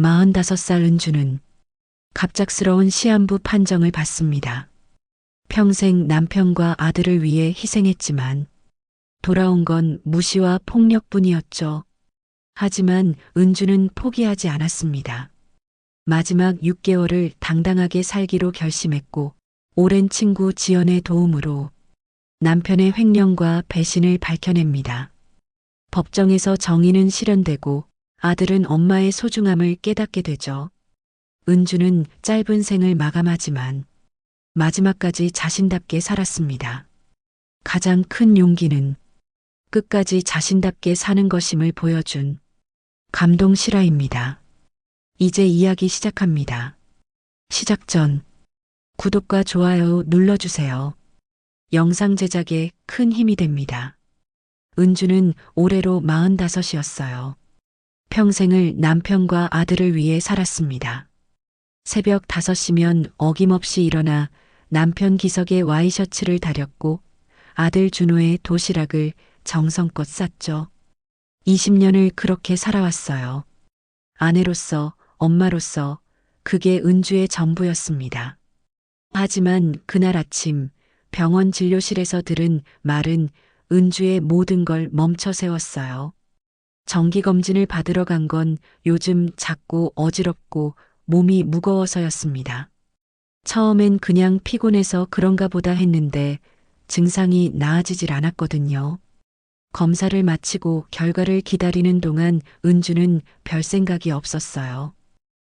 45살 은주는 갑작스러운 시한부 판정을 받습니다. 평생 남편과 아들을 위해 희생했지만 돌아온 건 무시와 폭력뿐이었죠. 하지만 은주는 포기하지 않았습니다. 마지막 6개월을 당당하게 살기로 결심했고 오랜 친구 지연의 도움으로 남편의 횡령과 배신을 밝혀냅니다. 법정에서 정의는 실현되고 아들은 엄마의 소중함을 깨닫게 되죠. 은주는 짧은 생을 마감하지만 마지막까지 자신답게 살았습니다. 가장 큰 용기는 끝까지 자신답게 사는 것임을 보여준 감동 실화입니다. 이제 이야기 시작합니다. 시작 전 구독과 좋아요 눌러주세요. 영상 제작에 큰 힘이 됩니다. 은주는 올해로 45이었어요. 평생을 남편과 아들을 위해 살았습니다. 새벽 5시면 어김없이 일어나 남편 기석에 와이셔츠를 다렸고 아들 준호의 도시락을 정성껏 쌌죠. 20년을 그렇게 살아왔어요. 아내로서, 엄마로서 그게 은주의 전부였습니다. 하지만 그날 아침 병원 진료실에서 들은 말은 은주의 모든 걸 멈춰 세웠어요. 정기검진을 받으러 간 건 요즘 작고 어지럽고 몸이 무거워서였습니다. 처음엔 그냥 피곤해서 그런가 보다 했는데 증상이 나아지질 않았거든요. 검사를 마치고 결과를 기다리는 동안 은주는 별 생각이 없었어요.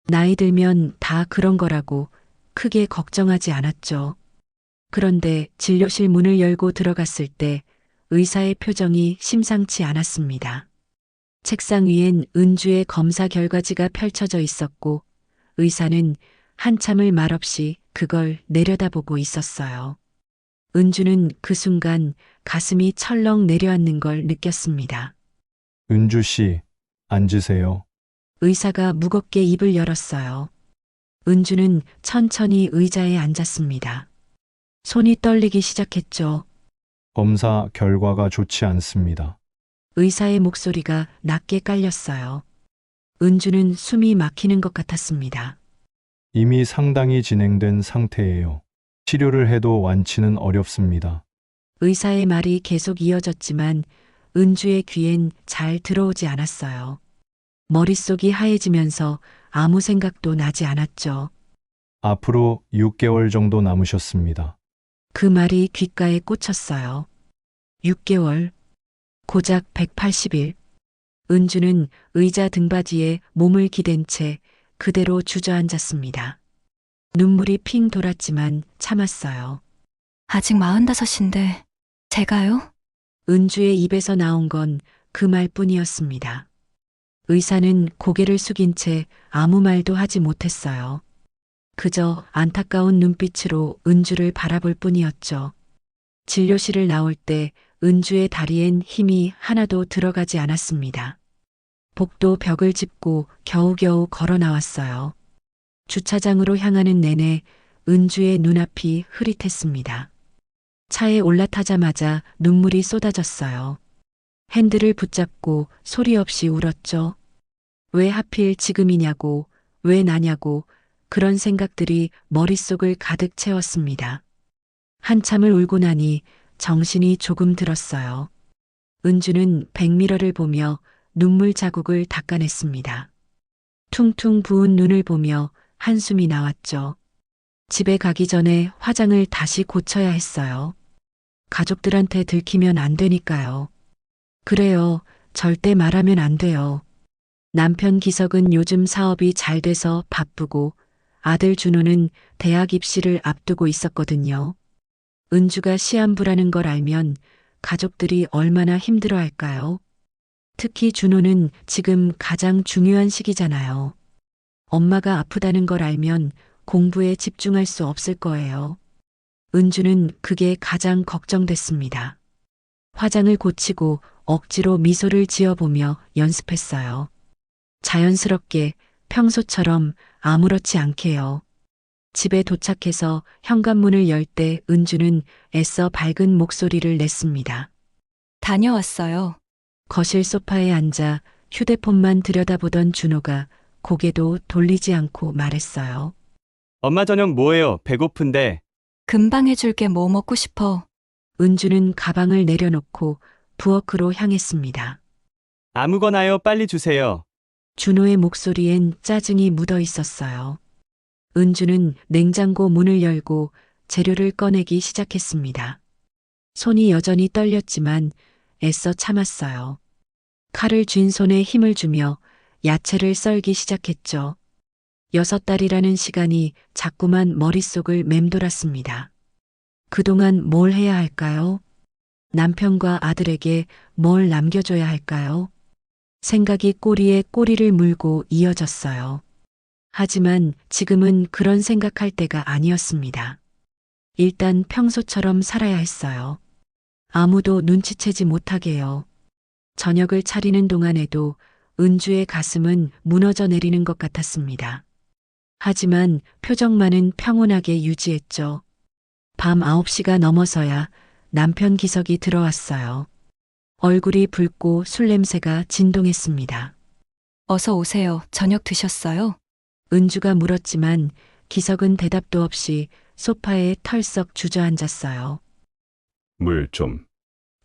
나이 들면 다 그런 거라고 크게 걱정하지 않았죠. 그런데 진료실 문을 열고 들어갔을 때 의사의 표정이 심상치 않았습니다. 책상 위엔 은주의 검사 결과지가 펼쳐져 있었고 의사는 한참을 말없이 그걸 내려다보고 있었어요. 은주는 그 순간 가슴이 철렁 내려앉는 걸 느꼈습니다. 은주 씨, 앉으세요. 의사가 무겁게 입을 열었어요. 은주는 천천히 의자에 앉았습니다. 손이 떨리기 시작했죠. 검사 결과가 좋지 않습니다. 의사의 목소리가 낮게 깔렸어요. 은주는 숨이 막히는 것 같았습니다. 이미 상당히 진행된 상태예요. 치료를 해도 완치는 어렵습니다. 의사의 말이 계속 이어졌지만 은주의 귀엔 잘 들어오지 않았어요. 머릿속이 하얘지면서 아무 생각도 나지 않았죠. 앞으로 6개월 정도 남으셨습니다. 그 말이 귓가에 꽂혔어요. 6개월, 고작 180일. 은주는 의자 등받이에 몸을 기댄 채 그대로 주저앉았습니다. 눈물이 핑 돌았지만 참았어요. 아직 45인데 제가요? 은주의 입에서 나온 건 그 말뿐이었습니다. 의사는 고개를 숙인 채 아무 말도 하지 못했어요. 그저 안타까운 눈빛으로 은주를 바라볼 뿐이었죠. 진료실을 나올 때 은주의 다리엔 힘이 하나도 들어가지 않았습니다. 복도 벽을 짚고 겨우겨우 걸어 나왔어요. 주차장으로 향하는 내내 은주의 눈앞이 흐릿했습니다. 차에 올라타자마자 눈물이 쏟아졌어요. 핸들을 붙잡고 소리 없이 울었죠. 왜 하필 지금이냐고, 왜 나냐고 그런 생각들이 머릿속을 가득 채웠습니다. 한참을 울고 나니 정신이 조금 들었어요. 은주는 백미러를 보며 눈물 자국을 닦아냈습니다. 퉁퉁 부은 눈을 보며 한숨이 나왔죠. 집에 가기 전에 화장을 다시 고쳐야 했어요. 가족들한테 들키면 안 되니까요. 그래요. 절대 말하면 안 돼요. 남편 기석은 요즘 사업이 잘 돼서 바쁘고 아들 준호는 대학 입시를 앞두고 있었거든요. 은주가 시한부라는 걸 알면 가족들이 얼마나 힘들어할까요? 특히 준호는 지금 가장 중요한 시기잖아요. 엄마가 아프다는 걸 알면 공부에 집중할 수 없을 거예요. 은주는 그게 가장 걱정됐습니다. 화장을 고치고 억지로 미소를 지어보며 연습했어요. 자연스럽게 평소처럼 아무렇지 않게요. 집에 도착해서 현관문을 열 때 은주는 애써 밝은 목소리를 냈습니다. 다녀왔어요. 거실 소파에 앉아 휴대폰만 들여다보던 준호가 고개도 돌리지 않고 말했어요. 엄마 저녁 뭐예요? 배고픈데. 금방 해줄게. 뭐 먹고 싶어? 은주는 가방을 내려놓고 부엌으로 향했습니다. 아무거나요. 빨리 주세요. 준호의 목소리엔 짜증이 묻어 있었어요. 은주는 냉장고 문을 열고 재료를 꺼내기 시작했습니다. 손이 여전히 떨렸지만 애써 참았어요. 칼을 쥔 손에 힘을 주며 야채를 썰기 시작했죠. 6달이라는 시간이 자꾸만 머릿속을 맴돌았습니다. 그동안 뭘 해야 할까요? 남편과 아들에게 뭘 남겨줘야 할까요? 생각이 꼬리에 꼬리를 물고 이어졌어요. 하지만 지금은 그런 생각할 때가 아니었습니다. 일단 평소처럼 살아야 했어요. 아무도 눈치채지 못하게요. 저녁을 차리는 동안에도 은주의 가슴은 무너져 내리는 것 같았습니다. 하지만 표정만은 평온하게 유지했죠. 밤 9시가 넘어서야 남편 기석이 들어왔어요. 얼굴이 붉고 술 냄새가 진동했습니다. 어서 오세요. 저녁 드셨어요? 은주가 물었지만 기석은 대답도 없이 소파에 털썩 주저앉았어요. 물 좀.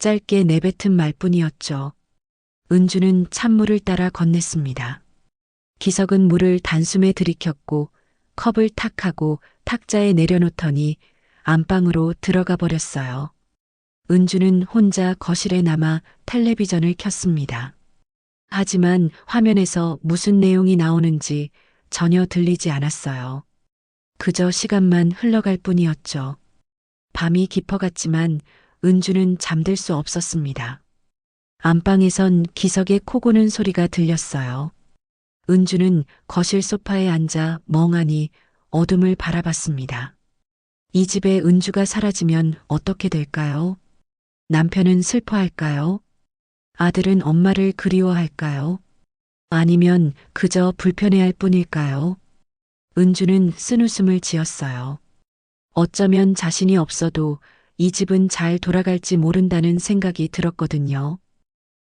짧게 내뱉은 말뿐이었죠. 은주는 찬물을 따라 건넸습니다. 기석은 물을 단숨에 들이켰고 컵을 탁 하고 탁자에 내려놓더니 안방으로 들어가 버렸어요. 은주는 혼자 거실에 남아 텔레비전을 켰습니다. 하지만 화면에서 무슨 내용이 나오는지 전혀 들리지 않았어요. 그저 시간만 흘러갈 뿐이었죠. 밤이 깊어갔지만 은주는 잠들 수 없었습니다. 안방에선 기석의 코 고는 소리가 들렸어요. 은주는 거실 소파에 앉아 멍하니 어둠을 바라봤습니다. 이 집에 은주가 사라지면 어떻게 될까요? 남편은 슬퍼할까요? 아들은 엄마를 그리워할까요? 아니면 그저 불편해할 뿐일까요? 은주는 쓴웃음을 지었어요. 어쩌면 자신이 없어도 이 집은 잘 돌아갈지 모른다는 생각이 들었거든요.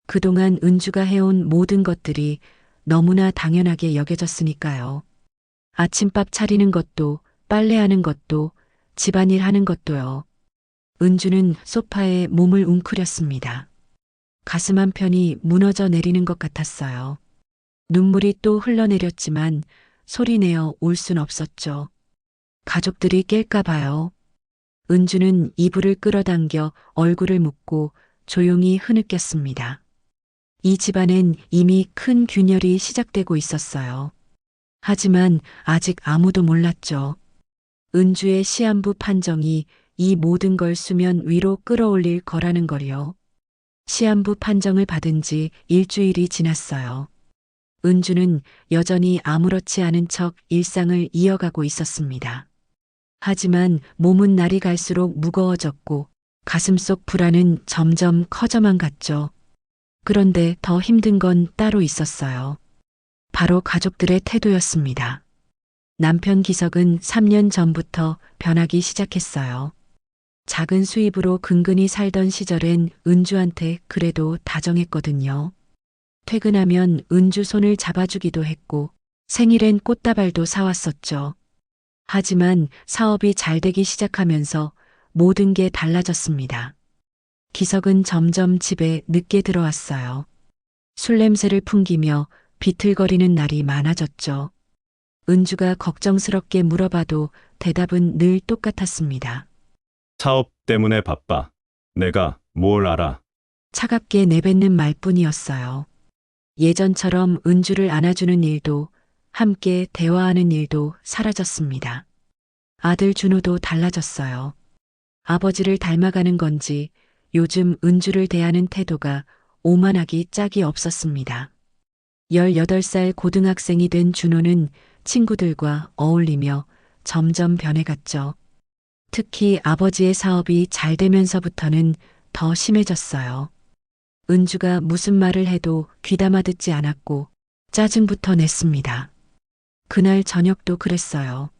그동안 은주가 해온 모든 것들이 너무나 당연하게 여겨졌으니까요. 아침밥 차리는 것도, 빨래하는 것도, 집안일 하는 것도요. 은주는 소파에 몸을 웅크렸습니다. 가슴 한편이 무너져 내리는 것 같았어요. 눈물이 또 흘러내렸지만 소리내어 울 순 없었죠. 가족들이 깰까 봐요. 은주는 이불을 끌어당겨 얼굴을 묶고 조용히 흐느꼈습니다. 이 집안엔 이미 큰 균열이 시작되고 있었어요. 하지만 아직 아무도 몰랐죠. 은주의 시한부 판정이 이 모든 걸 수면 위로 끌어올릴 거라는 걸요. 시한부 판정을 받은 지 일주일이 지났어요. 은주는 여전히 아무렇지 않은 척 일상을 이어가고 있었습니다. 하지만 몸은 날이 갈수록 무거워졌고 가슴속 불안은 점점 커져만 갔죠. 그런데 더 힘든 건 따로 있었어요. 바로 가족들의 태도였습니다. 남편 기석은 3년 전부터 변하기 시작했어요. 작은 수입으로 근근히 살던 시절엔 은주한테 그래도 다정했거든요. 퇴근하면 은주 손을 잡아주기도 했고 생일엔 꽃다발도 사왔었죠. 하지만 사업이 잘 되기 시작하면서 모든 게 달라졌습니다. 기석은 점점 집에 늦게 들어왔어요. 술 냄새를 풍기며 비틀거리는 날이 많아졌죠. 은주가 걱정스럽게 물어봐도 대답은 늘 똑같았습니다. 사업 때문에 바빠. 내가 뭘 알아. 차갑게 내뱉는 말뿐이었어요. 예전처럼 은주를 안아주는 일도 함께 대화하는 일도 사라졌습니다. 아들 준호도 달라졌어요. 아버지를 닮아가는 건지 요즘 은주를 대하는 태도가 오만하기 짝이 없었습니다. 18살 고등학생이 된 준호는 친구들과 어울리며 점점 변해갔죠. 특히 아버지의 사업이 잘 되면서부터는 더 심해졌어요. 은주가 무슨 말을 해도 귀담아 듣지 않았고 짜증부터 냈습니다. 그날 저녁도 그랬어요.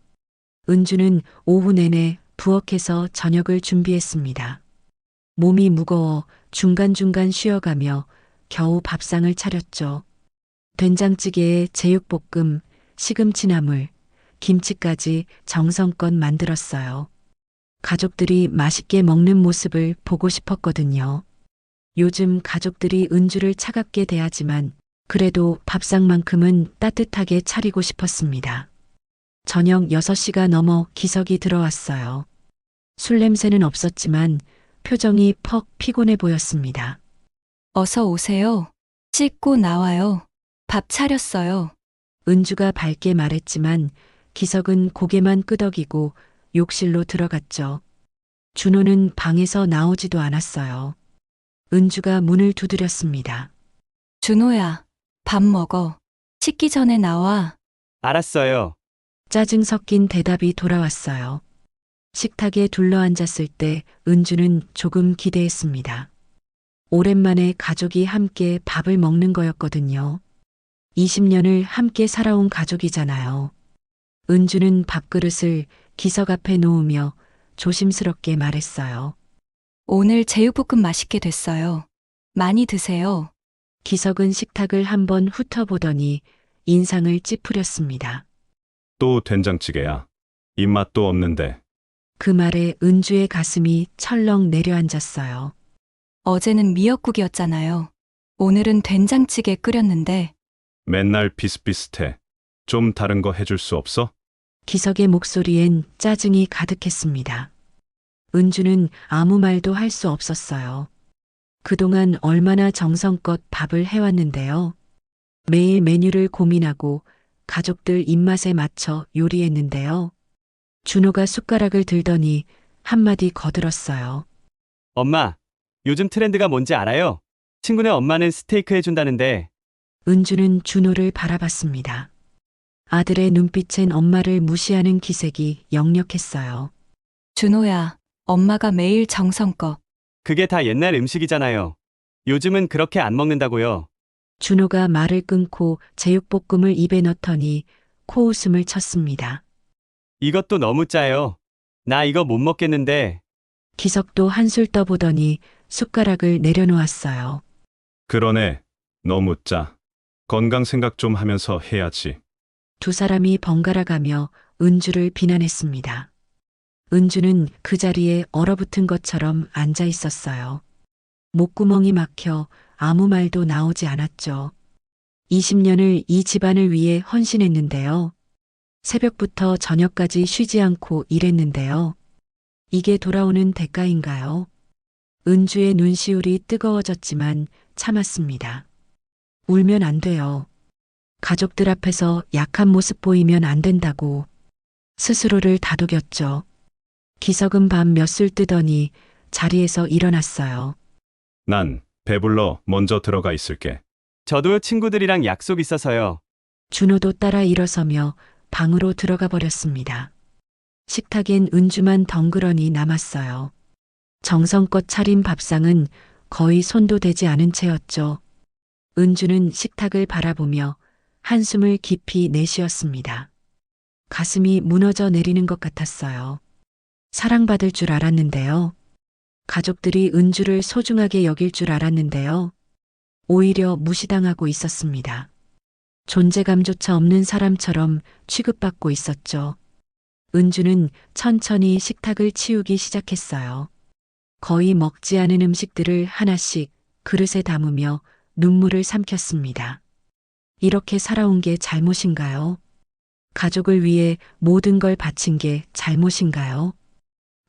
은주는 오후 내내 부엌에서 저녁을 준비했습니다. 몸이 무거워 중간중간 쉬어가며 겨우 밥상을 차렸죠. 된장찌개에 제육볶음, 시금치나물, 김치까지 정성껏 만들었어요. 가족들이 맛있게 먹는 모습을 보고 싶었거든요. 요즘 가족들이 은주를 차갑게 대하지만 그래도 밥상만큼은 따뜻하게 차리고 싶었습니다. 저녁 6시가 넘어 기석이 들어왔어요. 술 냄새는 없었지만 표정이 퍽 피곤해 보였습니다. 어서 오세요. 씻고 나와요. 밥 차렸어요. 은주가 밝게 말했지만 기석은 고개만 끄덕이고 욕실로 들어갔죠. 준호는 방에서 나오지도 않았어요. 은주가 문을 두드렸습니다. 준호야, 밥 먹어. 씻기 전에 나와. 알았어요. 짜증 섞인 대답이 돌아왔어요. 식탁에 둘러앉았을 때 은주는 조금 기대했습니다. 오랜만에 가족이 함께 밥을 먹는 거였거든요. 20년을 함께 살아온 가족이잖아요. 은주는 밥그릇을 기석 앞에 놓으며 조심스럽게 말했어요. 오늘 제육볶음 맛있게 됐어요. 많이 드세요. 기석은 식탁을 한번 훑어보더니 인상을 찌푸렸습니다. 또 된장찌개야. 입맛도 없는데. 그 말에 은주의 가슴이 철렁 내려앉았어요. 어제는 미역국이었잖아요. 오늘은 된장찌개 끓였는데 맨날 비슷비슷해. 좀 다른 거 해줄 수 없어? 기석의 목소리엔 짜증이 가득했습니다. 은주는 아무 말도 할 수 없었어요. 그동안 얼마나 정성껏 밥을 해왔는데요. 매일 메뉴를 고민하고 가족들 입맛에 맞춰 요리했는데요. 준호가 숟가락을 들더니 한마디 거들었어요. 엄마, 요즘 트렌드가 뭔지 알아요? 친구네 엄마는 스테이크 해준다는데 은주는 준호를 바라봤습니다. 아들의 눈빛엔 엄마를 무시하는 기색이 역력했어요. 준호야, 엄마가 매일 정성껏. 그게 다 옛날 음식이잖아요. 요즘은 그렇게 안 먹는다고요. 준호가 말을 끊고 제육볶음을 입에 넣더니 코웃음을 쳤습니다. 이것도 너무 짜요. 나 이거 못 먹겠는데. 기석도 한술 떠보더니 숟가락을 내려놓았어요. 그러네. 너무 짜. 건강 생각 좀 하면서 해야지. 두 사람이 번갈아가며 은주를 비난했습니다. 은주는 그 자리에 얼어붙은 것처럼 앉아 있었어요. 목구멍이 막혀 아무 말도 나오지 않았죠. 20년을 이 집안을 위해 헌신했는데요. 새벽부터 저녁까지 쉬지 않고 일했는데요. 이게 돌아오는 대가인가요? 은주의 눈시울이 뜨거워졌지만 참았습니다. 울면 안 돼요. 가족들 앞에서 약한 모습 보이면 안 된다고 스스로를 다독였죠. 기석은 밤 몇 술 뜨더니 자리에서 일어났어요. 난 배불러 먼저 들어가 있을게. 저도 친구들이랑 약속 있어서요. 준호도 따라 일어서며 방으로 들어가 버렸습니다. 식탁엔 은주만 덩그러니 남았어요. 정성껏 차린 밥상은 거의 손도 대지 않은 채였죠. 은주는 식탁을 바라보며 한숨을 깊이 내쉬었습니다. 가슴이 무너져 내리는 것 같았어요. 사랑받을 줄 알았는데요. 가족들이 은주를 소중하게 여길 줄 알았는데요. 오히려 무시당하고 있었습니다. 존재감조차 없는 사람처럼 취급받고 있었죠. 은주는 천천히 식탁을 치우기 시작했어요. 거의 먹지 않은 음식들을 하나씩 그릇에 담으며 눈물을 삼켰습니다. 이렇게 살아온 게 잘못인가요? 가족을 위해 모든 걸 바친 게 잘못인가요?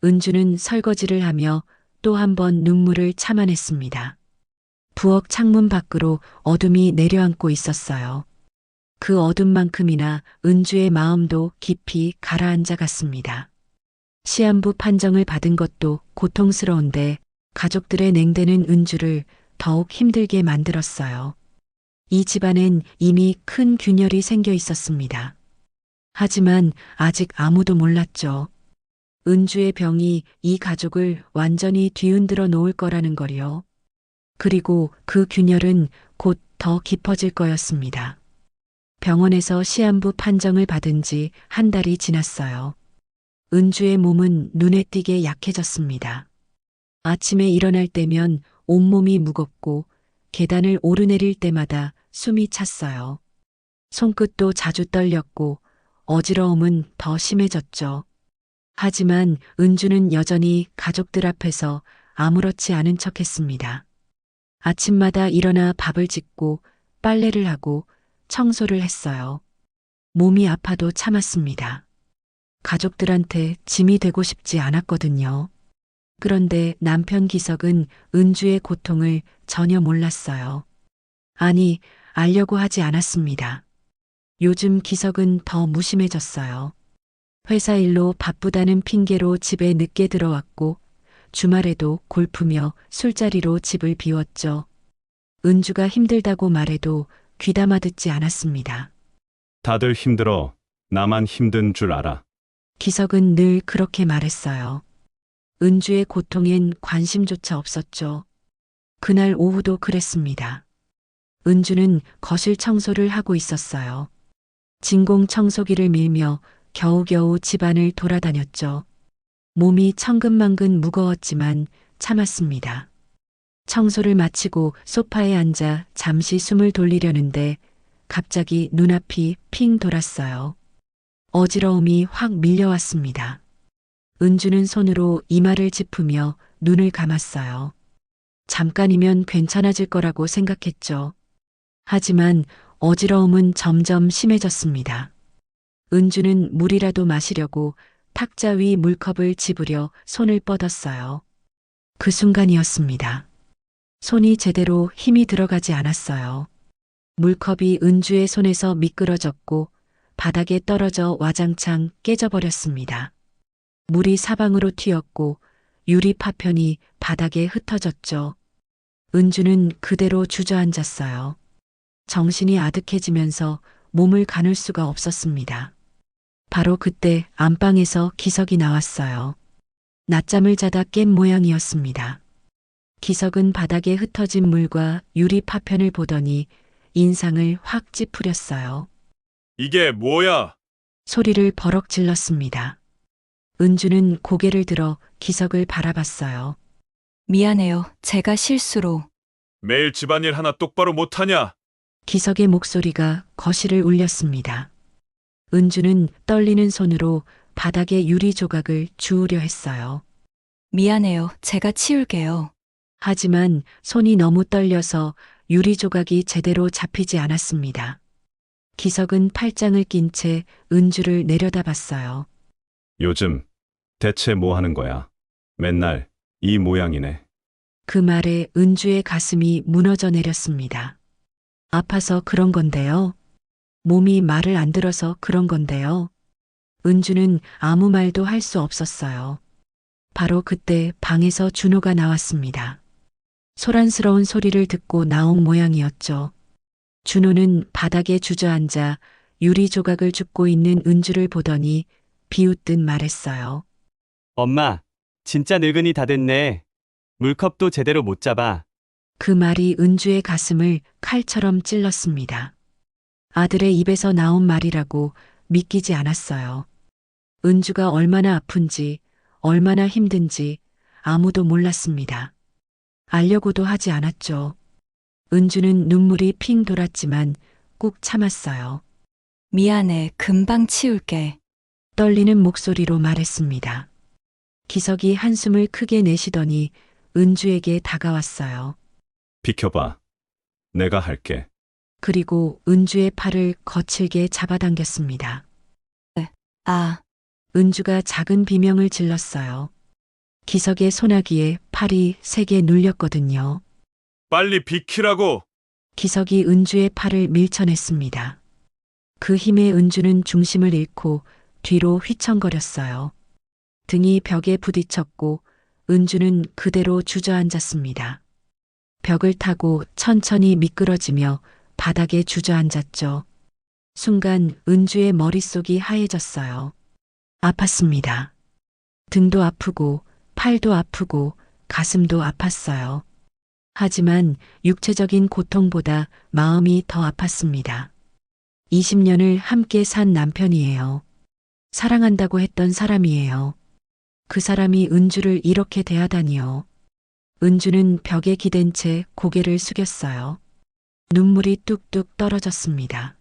은주는 설거지를 하며 또 한 번 눈물을 참아냈습니다. 부엌 창문 밖으로 어둠이 내려앉고 있었어요. 그 어둠만큼이나 은주의 마음도 깊이 가라앉아 갔습니다. 시한부 판정을 받은 것도 고통스러운데 가족들의 냉대는 은주를 더욱 힘들게 만들었어요. 이 집안엔 이미 큰 균열이 생겨 있었습니다. 하지만 아직 아무도 몰랐죠. 은주의 병이 이 가족을 완전히 뒤흔들어 놓을 거라는 걸요. 그리고 그 균열은 곧 더 깊어질 거였습니다. 병원에서 시한부 판정을 받은 지 한 달이 지났어요. 은주의 몸은 눈에 띄게 약해졌습니다. 아침에 일어날 때면 온몸이 무겁고 계단을 오르내릴 때마다 숨이 찼어요. 손끝도 자주 떨렸고 어지러움은 더 심해졌죠. 하지만 은주는 여전히 가족들 앞에서 아무렇지 않은 척 했습니다. 아침마다 일어나 밥을 짓고 빨래를 하고 청소를 했어요. 몸이 아파도 참았습니다. 가족들한테 짐이 되고 싶지 않았거든요. 그런데 남편 기석은 은주의 고통을 전혀 몰랐어요. 아니, 알려고 하지 않았습니다. 요즘 기석은 더 무심해졌어요. 회사 일로 바쁘다는 핑계로 집에 늦게 들어왔고 주말에도 골프며 술자리로 집을 비웠죠. 은주가 힘들다고 말해도 귀담아 듣지 않았습니다. 다들 힘들어. 나만 힘든 줄 알아. 기석은 늘 그렇게 말했어요. 은주의 고통엔 관심조차 없었죠. 그날 오후도 그랬습니다. 은주는 거실 청소를 하고 있었어요. 진공 청소기를 밀며 겨우겨우 집안을 돌아다녔죠. 몸이 천근만근 무거웠지만 참았습니다. 청소를 마치고 소파에 앉아 잠시 숨을 돌리려는데 갑자기 눈앞이 핑 돌았어요. 어지러움이 확 밀려왔습니다. 은주는 손으로 이마를 짚으며 눈을 감았어요. 잠깐이면 괜찮아질 거라고 생각했죠. 하지만 어지러움은 점점 심해졌습니다. 은주는 물이라도 마시려고 탁자 위 물컵을 집으려 손을 뻗었어요. 그 순간이었습니다. 손이 제대로 힘이 들어가지 않았어요. 물컵이 은주의 손에서 미끄러졌고 바닥에 떨어져 와장창 깨져버렸습니다. 물이 사방으로 튀었고 유리 파편이 바닥에 흩어졌죠. 은주는 그대로 주저앉았어요. 정신이 아득해지면서 몸을 가눌 수가 없었습니다. 바로 그때 안방에서 기석이 나왔어요. 낮잠을 자다 깬 모양이었습니다. 기석은 바닥에 흩어진 물과 유리 파편을 보더니 인상을 확 찌푸렸어요. 이게 뭐야? 소리를 버럭 질렀습니다. 은주는 고개를 들어 기석을 바라봤어요. 미안해요. 제가 실수로. 매일 집안일 하나 똑바로 못하냐? 기석의 목소리가 거실을 울렸습니다. 은주는 떨리는 손으로 바닥에 유리 조각을 주우려 했어요. 미안해요. 제가 치울게요. 하지만 손이 너무 떨려서 유리 조각이 제대로 잡히지 않았습니다. 기석은 팔짱을 낀 채 은주를 내려다봤어요. 요즘 대체 뭐 하는 거야? 맨날 이 모양이네. 그 말에 은주의 가슴이 무너져 내렸습니다. 아파서 그런 건데요. 몸이 말을 안 들어서 그런 건데요. 은주는 아무 말도 할 수 없었어요. 바로 그때 방에서 준호가 나왔습니다. 소란스러운 소리를 듣고 나온 모양이었죠. 준호는 바닥에 주저앉아 유리 조각을 줍고 있는 은주를 보더니 비웃듯 말했어요. 엄마, 진짜 늙은이 다 됐네. 물컵도 제대로 못 잡아. 그 말이 은주의 가슴을 칼처럼 찔렀습니다. 아들의 입에서 나온 말이라고 믿기지 않았어요. 은주가 얼마나 아픈지, 얼마나 힘든지 아무도 몰랐습니다. 알려고도 하지 않았죠. 은주는 눈물이 핑 돌았지만 꾹 참았어요. 미안해. 금방 치울게. 떨리는 목소리로 말했습니다. 기석이 한숨을 크게 내쉬더니 은주에게 다가왔어요. 비켜봐. 내가 할게. 그리고 은주의 팔을 거칠게 잡아당겼습니다. 아, 은주가 작은 비명을 질렀어요. 기석의 소나기에 팔이 세게 눌렸거든요. 빨리 비키라고. 기석이 은주의 팔을 밀쳐냈습니다. 그 힘에 은주는 중심을 잃고 뒤로 휘청거렸어요. 등이 벽에 부딪혔고 은주는 그대로 주저앉았습니다. 벽을 타고 천천히 미끄러지며 바닥에 주저앉았죠. 순간 은주의 머릿속이 하얘졌어요. 아팠습니다. 등도 아프고 팔도 아프고 가슴도 아팠어요. 하지만 육체적인 고통보다 마음이 더 아팠습니다. 20년을 함께 산 남편이에요. 사랑한다고 했던 사람이에요. 그 사람이 은주를 이렇게 대하다니요. 은주는 벽에 기댄 채 고개를 숙였어요. 눈물이 뚝뚝 떨어졌습니다.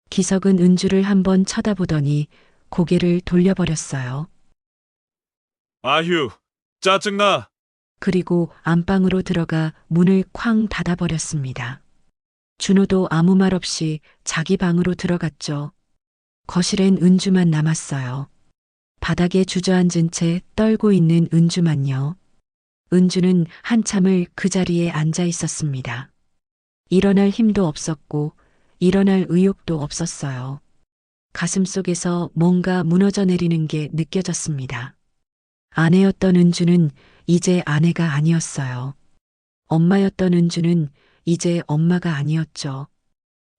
기석은 은주를 한번 쳐다보더니 고개를 돌려버렸어요. 아휴, 짜증나. 그리고 안방으로 들어가 문을 쾅 닫아버렸습니다. 준호도 아무 말 없이 자기 방으로 들어갔죠. 거실엔 은주만 남았어요. 바닥에 주저앉은 채 떨고 있는 은주만요. 은주는 한참을 그 자리에 앉아 있었습니다. 일어날 힘도 없었고 일어날 의욕도 없었어요. 가슴 속에서 뭔가 무너져 내리는 게 느껴졌습니다. 아내였던 은주는 이제 아내가 아니었어요. 엄마였던 은주는 이제 엄마가 아니었죠.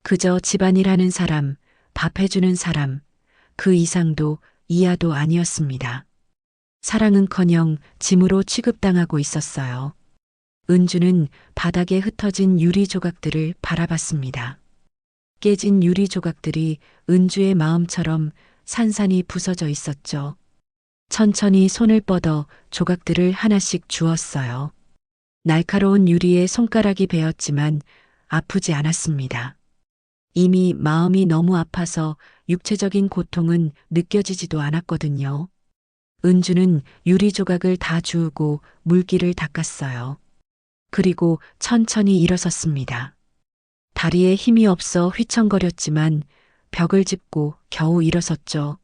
그저 집안일 하는 사람, 밥 해주는 사람, 그 이상도 이하도 아니었습니다. 사랑은커녕 짐으로 취급당하고 있었어요. 은주는 바닥에 흩어진 유리 조각들을 바라봤습니다. 깨진 유리 조각들이 은주의 마음처럼 산산이 부서져 있었죠. 천천히 손을 뻗어 조각들을 하나씩 주었어요. 날카로운 유리에 손가락이 베었지만 아프지 않았습니다. 이미 마음이 너무 아파서 육체적인 고통은 느껴지지도 않았거든요. 은주는 유리 조각을 다 주우고 물기를 닦았어요. 그리고 천천히 일어섰습니다. 다리에 힘이 없어 휘청거렸지만 벽을 짚고 겨우 일어섰죠.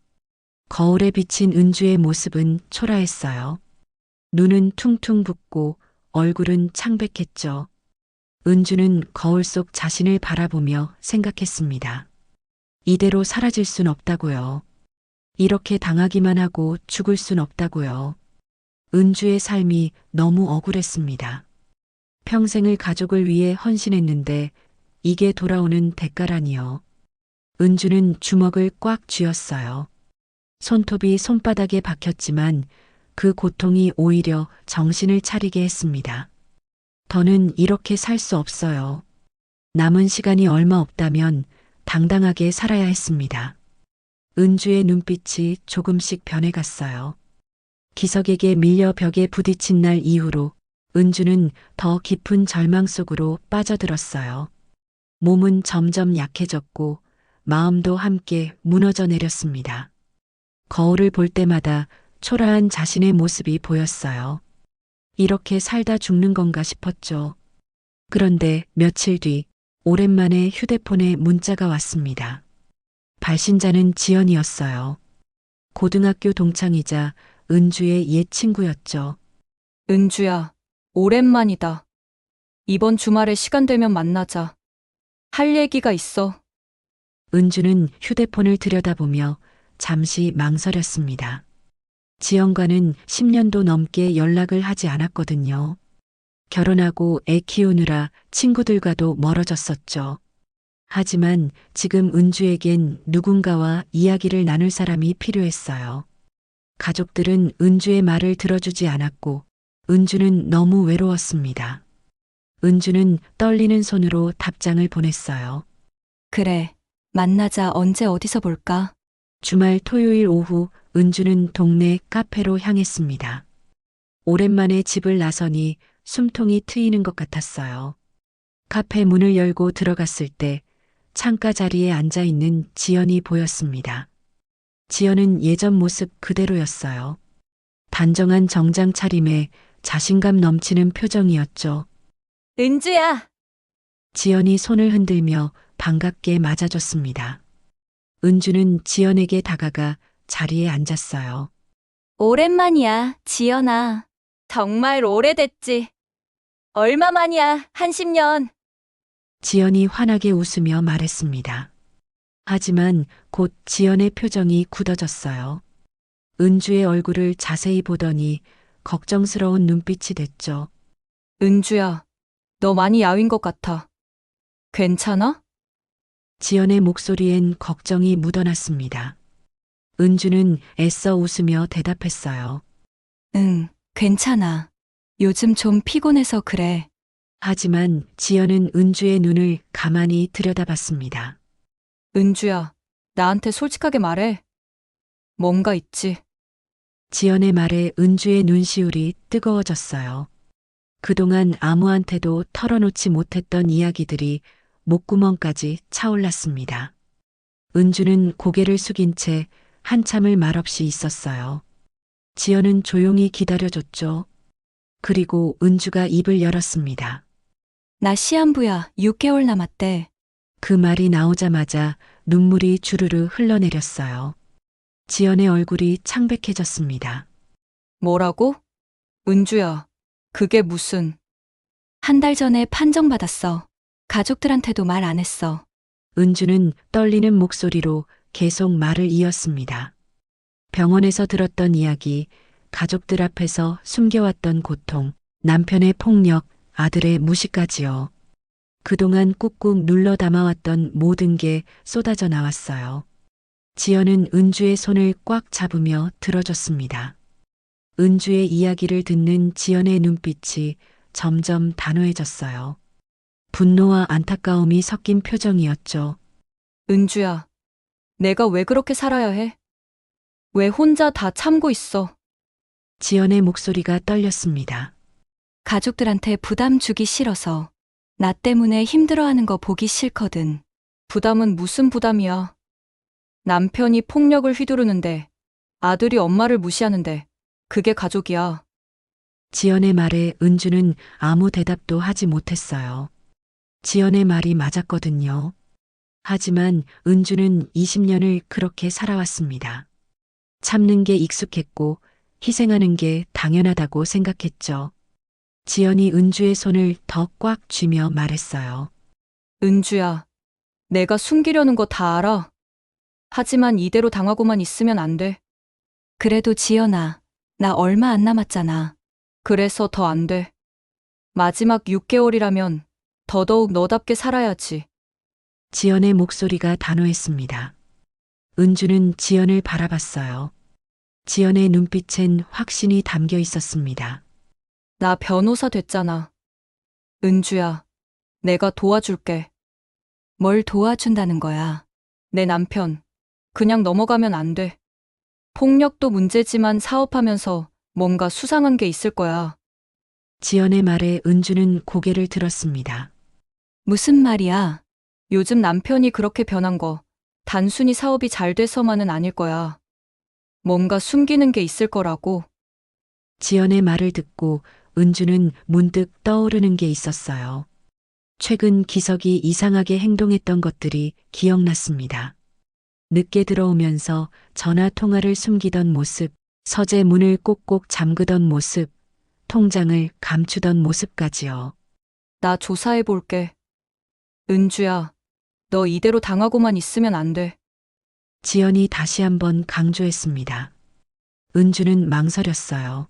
거울에 비친 은주의 모습은 초라했어요. 눈은 퉁퉁 붓고 얼굴은 창백했죠. 은주는 거울 속 자신을 바라보며 생각했습니다. 이대로 사라질 순 없다고요. 이렇게 당하기만 하고 죽을 순 없다고요. 은주의 삶이 너무 억울했습니다. 평생을 가족을 위해 헌신했는데 이게 돌아오는 대가라니요. 은주는 주먹을 꽉 쥐었어요. 손톱이 손바닥에 박혔지만 그 고통이 오히려 정신을 차리게 했습니다. 더는 이렇게 살 수 없어요. 남은 시간이 얼마 없다면 당당하게 살아야 했습니다. 은주의 눈빛이 조금씩 변해갔어요. 기석에게 밀려 벽에 부딪힌 날 이후로 은주는 더 깊은 절망 속으로 빠져들었어요. 몸은 점점 약해졌고 마음도 함께 무너져 내렸습니다. 거울을 볼 때마다 초라한 자신의 모습이 보였어요. 이렇게 살다 죽는 건가 싶었죠. 그런데 며칠 뒤 오랜만에 휴대폰에 문자가 왔습니다. 발신자는 지연이었어요. 고등학교 동창이자 은주의 옛 친구였죠. 은주야, 오랜만이다. 이번 주말에 시간 되면 만나자. 할 얘기가 있어. 은주는 휴대폰을 들여다보며 잠시 망설였습니다. 지연과는 10년도 넘게 연락을 하지 않았거든요. 결혼하고 애 키우느라 친구들과도 멀어졌었죠. 하지만 지금 은주에겐 누군가와 이야기를 나눌 사람이 필요했어요. 가족들은 은주의 말을 들어주지 않았고 은주는 너무 외로웠습니다. 은주는 떨리는 손으로 답장을 보냈어요. 그래, 만나자. 언제 어디서 볼까? 주말 토요일 오후 은주는 동네 카페로 향했습니다. 오랜만에 집을 나서니 숨통이 트이는 것 같았어요. 카페 문을 열고 들어갔을 때 창가 자리에 앉아 있는 지연이 보였습니다. 지연은 예전 모습 그대로였어요. 단정한 정장 차림에 자신감 넘치는 표정이었죠. 은주야! 지연이 손을 흔들며 반갑게 맞아줬습니다. 은주는 지연에게 다가가 자리에 앉았어요. 오랜만이야, 지연아. 정말 오래됐지. 얼마만이야, 한 10년. 지연이 환하게 웃으며 말했습니다. 하지만 곧 지연의 표정이 굳어졌어요. 은주의 얼굴을 자세히 보더니 걱정스러운 눈빛이 됐죠. 은주야, 너 많이 야윈 것 같아. 괜찮아? 지연의 목소리엔 걱정이 묻어났습니다. 은주는 애써 웃으며 대답했어요. 응, 괜찮아. 요즘 좀 피곤해서 그래. 하지만 지연은 은주의 눈을 가만히 들여다봤습니다. 은주야, 나한테 솔직하게 말해. 뭔가 있지? 지연의 말에 은주의 눈시울이 뜨거워졌어요. 그동안 아무한테도 털어놓지 못했던 이야기들이 목구멍까지 차올랐습니다. 은주는 고개를 숙인 채 한참을 말없이 있었어요. 지연은 조용히 기다려줬죠. 그리고 은주가 입을 열었습니다. 나 시한부야. 6개월 남았대. 그 말이 나오자마자 눈물이 주르르 흘러내렸어요. 지연의 얼굴이 창백해졌습니다. 뭐라고? 은주야, 그게 무슨. 한 달 전에 판정받았어. 가족들한테도 말 안 했어. 은주는 떨리는 목소리로 계속 말을 이었습니다. 병원에서 들었던 이야기, 가족들 앞에서 숨겨왔던 고통, 남편의 폭력, 아들의 무시까지요. 그동안 꾹꾹 눌러 담아왔던 모든 게 쏟아져 나왔어요. 지연은 은주의 손을 꽉 잡으며 들어줬습니다. 은주의 이야기를 듣는 지연의 눈빛이 점점 단호해졌어요. 분노와 안타까움이 섞인 표정이었죠. 은주야, 내가 왜 그렇게 살아야 해? 왜 혼자 다 참고 있어? 지연의 목소리가 떨렸습니다. 가족들한테 부담 주기 싫어서. 나 때문에 힘들어하는 거 보기 싫거든. 부담은 무슨 부담이야? 남편이 폭력을 휘두르는데, 아들이 엄마를 무시하는데, 그게 가족이야. 지연의 말에 은주는 아무 대답도 하지 못했어요. 지연의 말이 맞았거든요. 하지만 은주는 20년을 그렇게 살아왔습니다. 참는 게 익숙했고 희생하는 게 당연하다고 생각했죠. 지연이 은주의 손을 더 꽉 쥐며 말했어요. 은주야, 내가 숨기려는 거 다 알아. 하지만 이대로 당하고만 있으면 안 돼. 그래도 지연아, 나 얼마 안 남았잖아. 그래서 더 안 돼. 마지막 6개월이라면 더더욱 너답게 살아야지. 지연의 목소리가 단호했습니다. 은주는 지연을 바라봤어요. 지연의 눈빛엔 확신이 담겨 있었습니다. 나 변호사 됐잖아. 은주야, 내가 도와줄게. 뭘 도와준다는 거야? 내 남편, 그냥 넘어가면 안 돼. 폭력도 문제지만 사업하면서 뭔가 수상한 게 있을 거야. 지연의 말에 은주는 고개를 들었습니다. 무슨 말이야? 요즘 남편이 그렇게 변한 거 단순히 사업이 잘 돼서만은 아닐 거야. 뭔가 숨기는 게 있을 거라고. 지연의 말을 듣고 은주는 문득 떠오르는 게 있었어요. 최근 기석이 이상하게 행동했던 것들이 기억났습니다. 늦게 들어오면서 전화 통화를 숨기던 모습, 서재 문을 꼭꼭 잠그던 모습, 통장을 감추던 모습까지요. 나 조사해 볼게. 은주야, 너 이대로 당하고만 있으면 안 돼. 지연이 다시 한번 강조했습니다. 은주는 망설였어요.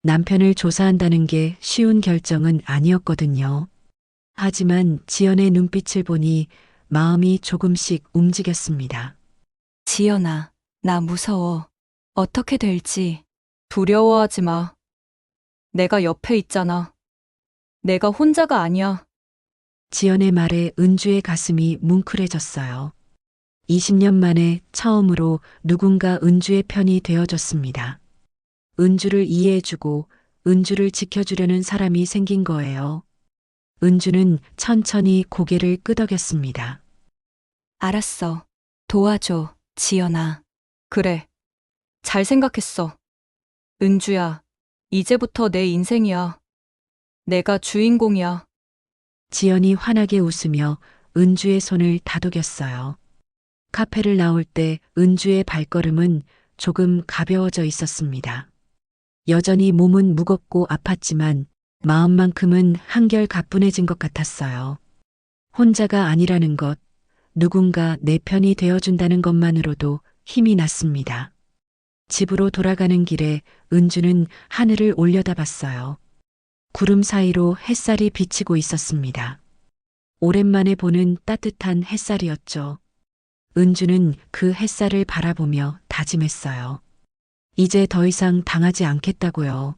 남편을 조사한다는 게 쉬운 결정은 아니었거든요. 하지만 지연의 눈빛을 보니 마음이 조금씩 움직였습니다. 지연아, 나 무서워. 어떻게 될지. 두려워하지 마. 내가 옆에 있잖아. 내가 혼자가 아니야. 지연의 말에 은주의 가슴이 뭉클해졌어요. 20년 만에 처음으로 누군가 은주의 편이 되어줬습니다. 은주를 이해해주고 은주를 지켜주려는 사람이 생긴 거예요. 은주는 천천히 고개를 끄덕였습니다. 알았어. 도와줘, 지연아. 그래. 잘 생각했어. 은주야, 이제부터 내 인생이야. 내가 주인공이야. 지연이 환하게 웃으며 은주의 손을 다독였어요. 카페를 나올 때 은주의 발걸음은 조금 가벼워져 있었습니다. 여전히 몸은 무겁고 아팠지만 마음만큼은 한결 가뿐해진 것 같았어요. 혼자가 아니라는 것, 누군가 내 편이 되어준다는 것만으로도 힘이 났습니다. 집으로 돌아가는 길에 은주는 하늘을 올려다봤어요. 구름 사이로 햇살이 비치고 있었습니다. 오랜만에 보는 따뜻한 햇살이었죠. 은주는 그 햇살을 바라보며 다짐했어요. 이제 더 이상 당하지 않겠다고요.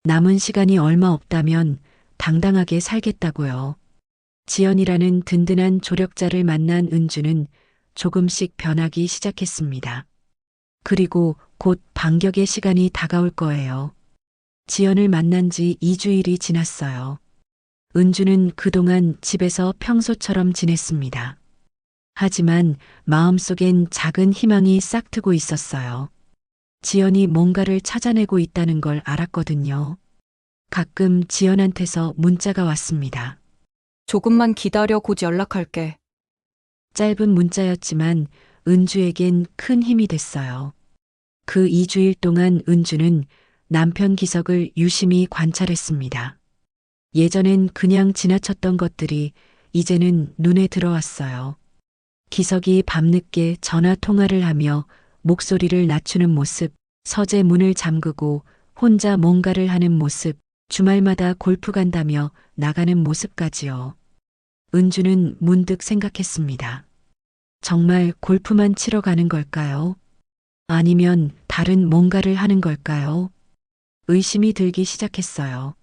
남은 시간이 얼마 없다면 당당하게 살겠다고요. 지연이라는 든든한 조력자를 만난 은주는 조금씩 변하기 시작했습니다. 그리고 곧 반격의 시간이 다가올 거예요. 지연을 만난 지 2주일이 지났어요. 은주는 그동안 집에서 평소처럼 지냈습니다. 하지만 마음속엔 작은 희망이 싹트고 있었어요. 지연이 뭔가를 찾아내고 있다는 걸 알았거든요. 가끔 지연한테서 문자가 왔습니다. 조금만 기다려 곧 연락할게. 짧은 문자였지만 은주에겐 큰 힘이 됐어요. 그 2주일 동안 은주는 남편 기석을 유심히 관찰했습니다. 예전엔 그냥 지나쳤던 것들이 이제는 눈에 들어왔어요. 기석이 밤늦게 전화 통화를 하며 목소리를 낮추는 모습, 서재 문을 잠그고 혼자 뭔가를 하는 모습, 주말마다 골프 간다며 나가는 모습까지요. 은주는 문득 생각했습니다. 정말 골프만 치러 가는 걸까요? 아니면 다른 뭔가를 하는 걸까요? 의심이 들기 시작했어요.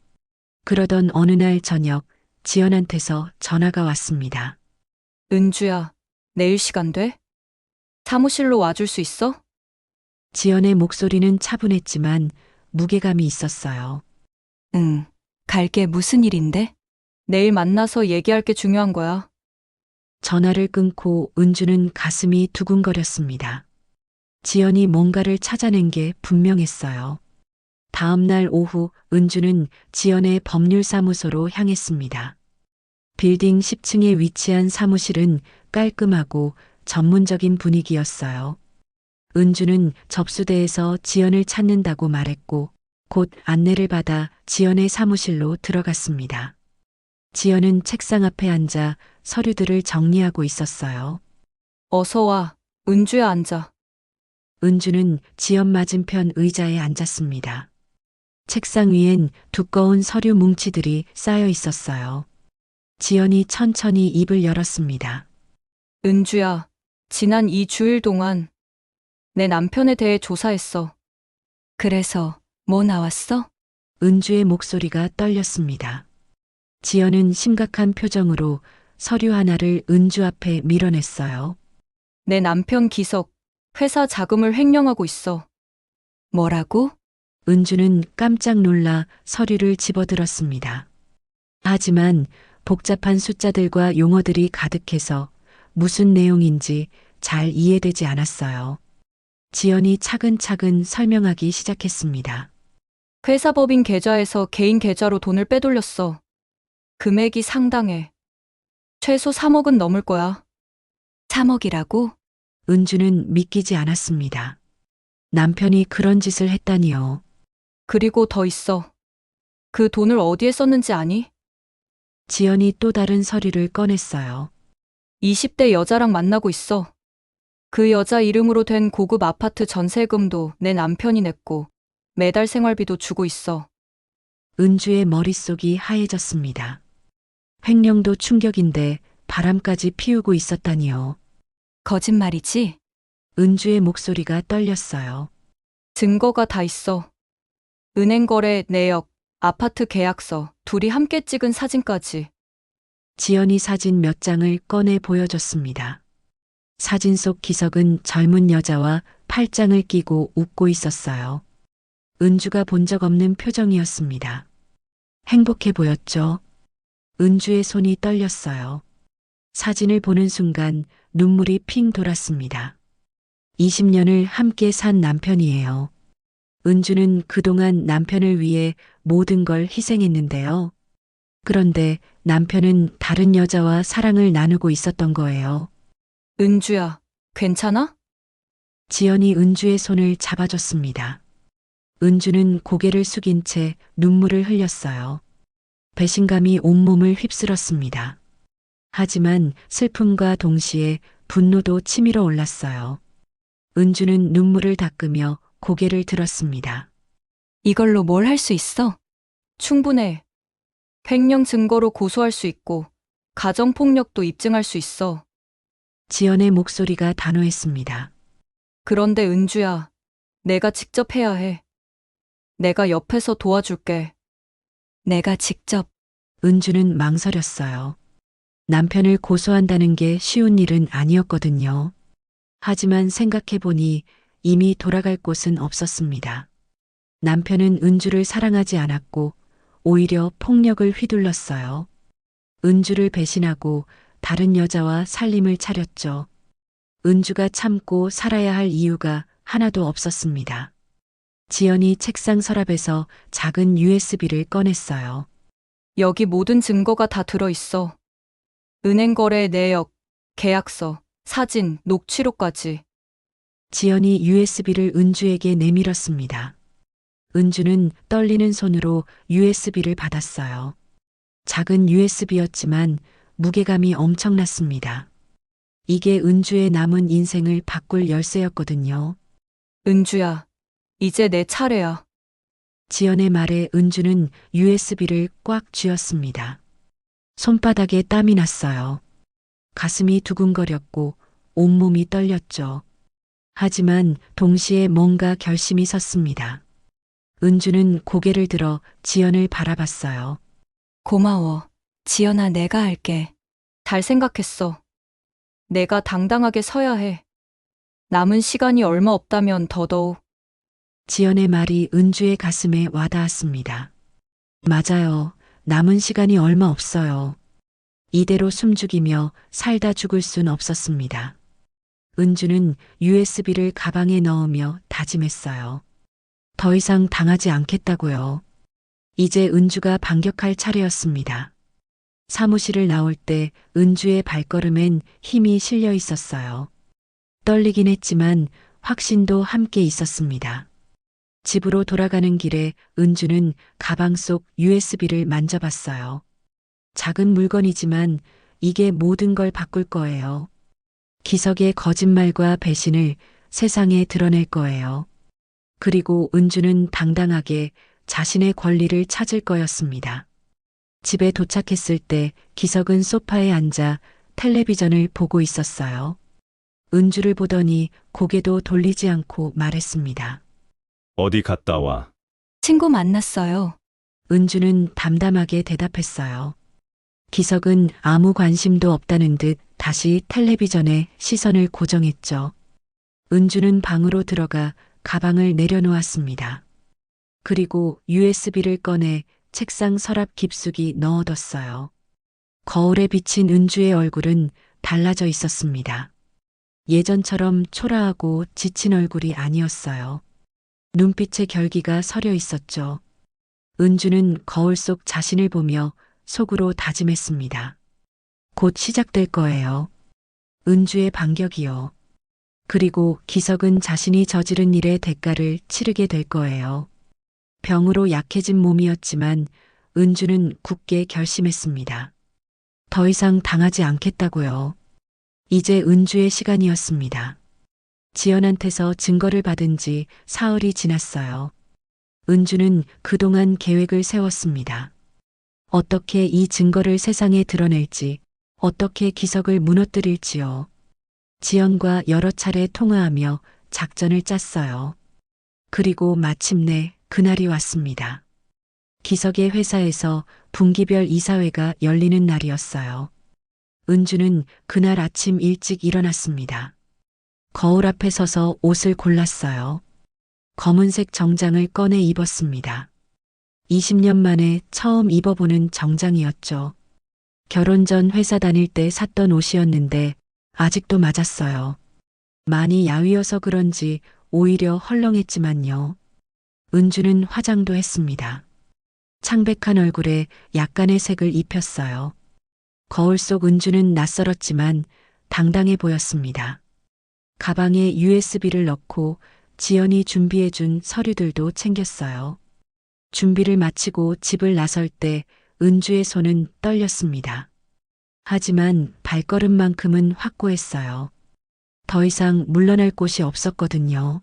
그러던 어느 날 저녁 지연한테서 전화가 왔습니다. 은주야, 내일 시간 돼? 사무실로 와줄 수 있어? 지연의 목소리는 차분했지만 무게감이 있었어요. 응. 갈게. 무슨 일인데? 내일 만나서 얘기할 게 중요한 거야. 전화를 끊고 은주는 가슴이 두근거렸습니다. 지연이 뭔가를 찾아낸 게 분명했어요. 다음 날 오후 은주는 지연의 법률사무소로 향했습니다. 빌딩 10층에 위치한 사무실은 깔끔하고 전문적인 분위기였어요. 은주는 접수대에서 지연을 찾는다고 말했고 곧 안내를 받아 지연의 사무실로 들어갔습니다. 지연은 책상 앞에 앉아 서류들을 정리하고 있었어요. 어서 와. 은주야, 앉아. 은주는 지연 맞은편 의자에 앉았습니다. 책상 위엔 두꺼운 서류 뭉치들이 쌓여 있었어요. 지연이 천천히 입을 열었습니다. 은주야, 지난 2주일 동안 내 남편에 대해 조사했어. 그래서 뭐 나왔어? 은주의 목소리가 떨렸습니다. 지연은 심각한 표정으로 서류 하나를 은주 앞에 밀어냈어요. 내 남편 기석, 회사 자금을 횡령하고 있어. 뭐라고? 은주는 깜짝 놀라 서류를 집어들었습니다. 하지만 복잡한 숫자들과 용어들이 가득해서 무슨 내용인지 잘 이해되지 않았어요. 지연이 차근차근 설명하기 시작했습니다. 회사 법인 계좌에서 개인 계좌로 돈을 빼돌렸어. 금액이 상당해. 최소 3억은 넘을 거야. 3억이라고? 은주는 믿기지 않았습니다. 남편이 그런 짓을 했다니요. 그리고 더 있어. 그 돈을 어디에 썼는지 아니? 지연이 또 다른 서류를 꺼냈어요. 20대 여자랑 만나고 있어. 그 여자 이름으로 된 고급 아파트 전세금도 내 남편이 냈고 매달 생활비도 주고 있어. 은주의 머릿속이 하얘졌습니다. 횡령도 충격인데 바람까지 피우고 있었다니요. 거짓말이지? 은주의 목소리가 떨렸어요. 증거가 다 있어. 은행 거래 내역, 아파트 계약서, 둘이 함께 찍은 사진까지. 지연이 사진 몇 장을 꺼내 보여줬습니다. 사진 속 기석은 젊은 여자와 팔짱을 끼고 웃고 있었어요. 은주가 본 적 없는 표정이었습니다. 행복해 보였죠. 은주의 손이 떨렸어요. 사진을 보는 순간 눈물이 핑 돌았습니다. 20년을 함께 산 남편이에요. 은주는 그동안 남편을 위해 모든 걸 희생했는데요. 그런데 남편은 다른 여자와 사랑을 나누고 있었던 거예요. 은주야, 괜찮아? 지연이 은주의 손을 잡아줬습니다. 은주는 고개를 숙인 채 눈물을 흘렸어요. 배신감이 온몸을 휩쓸었습니다. 하지만 슬픔과 동시에 분노도 치밀어 올랐어요. 은주는 눈물을 닦으며 고개를 들었습니다. 이걸로 뭘 할 수 있어? 충분해. 횡령 증거로 고소할 수 있고 가정폭력도 입증할 수 있어. 지연의 목소리가 단호했습니다. 그런데 은주야, 내가 직접 해야 해. 내가 옆에서 도와줄게. 내가 직접. 은주는 망설였어요. 남편을 고소한다는 게 쉬운 일은 아니었거든요. 하지만 생각해보니 이미 돌아갈 곳은 없었습니다. 남편은 은주를 사랑하지 않았고 오히려 폭력을 휘둘렀어요. 은주를 배신하고 다른 여자와 살림을 차렸죠. 은주가 참고 살아야 할 이유가 하나도 없었습니다. 지연이 책상 서랍에서 작은 USB를 꺼냈어요. 여기 모든 증거가 다 들어있어. 은행 거래 내역, 계약서, 사진, 녹취록까지. 지연이 USB를 은주에게 내밀었습니다. 은주는 떨리는 손으로 USB를 받았어요. 작은 USB였지만 무게감이 엄청났습니다. 이게 은주의 남은 인생을 바꿀 열쇠였거든요. 은주야, 이제 내 차례야. 지연의 말에 은주는 USB를 꽉 쥐었습니다. 손바닥에 땀이 났어요. 가슴이 두근거렸고 온몸이 떨렸죠. 하지만 동시에 뭔가 결심이 섰습니다. 은주는 고개를 들어 지연을 바라봤어요. 고마워. 지연아, 내가 할게. 잘 생각했어. 내가 당당하게 서야 해. 남은 시간이 얼마 없다면 더더욱. 지연의 말이 은주의 가슴에 와닿았습니다. 맞아요. 남은 시간이 얼마 없어요. 이대로 숨죽이며 살다 죽을 순 없었습니다. 은주는 USB를 가방에 넣으며 다짐했어요. 더 이상 당하지 않겠다고요. 이제 은주가 반격할 차례였습니다. 사무실을 나올 때 은주의 발걸음엔 힘이 실려 있었어요. 떨리긴 했지만 확신도 함께 있었습니다. 집으로 돌아가는 길에 은주는 가방 속 USB를 만져봤어요. 작은 물건이지만 이게 모든 걸 바꿀 거예요. 기석의 거짓말과 배신을 세상에 드러낼 거예요. 그리고 은주는 당당하게 자신의 권리를 찾을 거였습니다. 집에 도착했을 때 기석은 소파에 앉아 텔레비전을 보고 있었어요. 은주를 보더니 고개도 돌리지 않고 말했습니다. 어디 갔다 와? 친구 만났어요. 은주는 담담하게 대답했어요. 기석은 아무 관심도 없다는 듯 다시 텔레비전에 시선을 고정했죠. 은주는 방으로 들어가 가방을 내려놓았습니다. 그리고 USB를 꺼내 책상 서랍 깊숙이 넣어뒀어요. 거울에 비친 은주의 얼굴은 달라져 있었습니다. 예전처럼 초라하고 지친 얼굴이 아니었어요. 눈빛에 결기가 서려 있었죠. 은주는 거울 속 자신을 보며 속으로 다짐했습니다. 곧 시작될 거예요. 은주의 반격이요. 그리고 기석은 자신이 저지른 일의 대가를 치르게 될 거예요. 병으로 약해진 몸이었지만 은주는 굳게 결심했습니다. 더 이상 당하지 않겠다고요. 이제 은주의 시간이었습니다. 지연한테서 증거를 받은 지 사흘이 지났어요. 은주는 그동안 계획을 세웠습니다. 어떻게 이 증거를 세상에 드러낼지, 어떻게 기석을 무너뜨릴지요. 지연과 여러 차례 통화하며 작전을 짰어요. 그리고 마침내 그날이 왔습니다. 기석의 회사에서 분기별 이사회가 열리는 날이었어요. 은주는 그날 아침 일찍 일어났습니다. 거울 앞에 서서 옷을 골랐어요. 검은색 정장을 꺼내 입었습니다. 20년 만에 처음 입어보는 정장이었죠. 결혼 전 회사 다닐 때 샀던 옷이었는데 아직도 맞았어요. 많이 야위어서 그런지 오히려 헐렁했지만요. 은주는 화장도 했습니다. 창백한 얼굴에 약간의 색을 입혔어요. 거울 속 은주는 낯설었지만 당당해 보였습니다. 가방에 USB를 넣고 지연이 준비해준 서류들도 챙겼어요. 준비를 마치고 집을 나설 때 은주의 손은 떨렸습니다. 하지만 발걸음만큼은 확고했어요. 더 이상 물러날 곳이 없었거든요.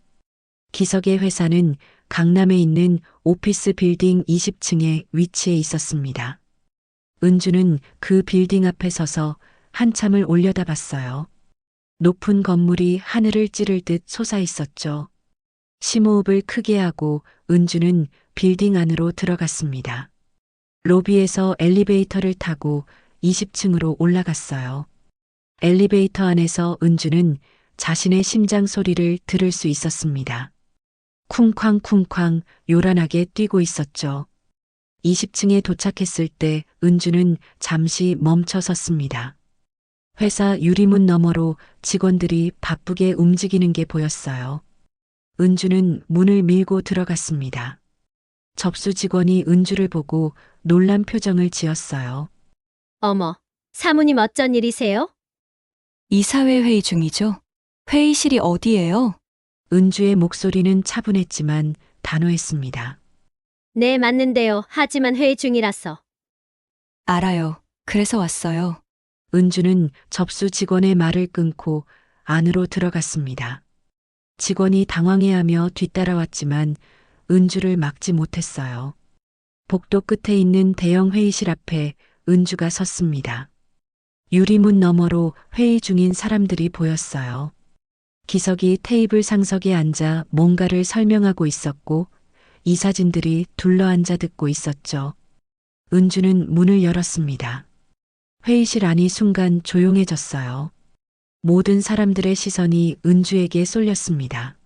기석의 회사는 강남에 있는 오피스 빌딩 20층에 위치해 있었습니다. 은주는 그 빌딩 앞에 서서 한참을 올려다봤어요. 높은 건물이 하늘을 찌를 듯 솟아 있었죠. 심호흡을 크게 하고 은주는 빌딩 안으로 들어갔습니다. 로비에서 엘리베이터를 타고 20층으로 올라갔어요. 엘리베이터 안에서 은주는 자신의 심장 소리를 들을 수 있었습니다. 쿵쾅쿵쾅 요란하게 뛰고 있었죠. 20층에 도착했을 때 은주는 잠시 멈춰 섰습니다. 회사 유리문 너머로 직원들이 바쁘게 움직이는 게 보였어요. 은주는 문을 밀고 들어갔습니다. 접수 직원이 은주를 보고 놀란 표정을 지었어요. 어머, 사모님 어쩐 일이세요? 이사회 회의 중이죠? 회의실이 어디예요? 은주의 목소리는 차분했지만 단호했습니다. 네, 맞는데요. 하지만 회의 중이라서. 알아요. 그래서 왔어요. 은주는 접수 직원의 말을 끊고 안으로 들어갔습니다. 직원이 당황해하며 뒤따라왔지만 은주를 막지 못했어요. 복도 끝에 있는 대형 회의실 앞에 은주가 섰습니다. 유리문 너머로 회의 중인 사람들이 보였어요. 기석이 테이블 상석에 앉아 뭔가를 설명하고 있었고 이사진들이 둘러앉아 듣고 있었죠. 은주는 문을 열었습니다. 회의실 안이 순간 조용해졌어요. 모든 사람들의 시선이 은주에게 쏠렸습니다.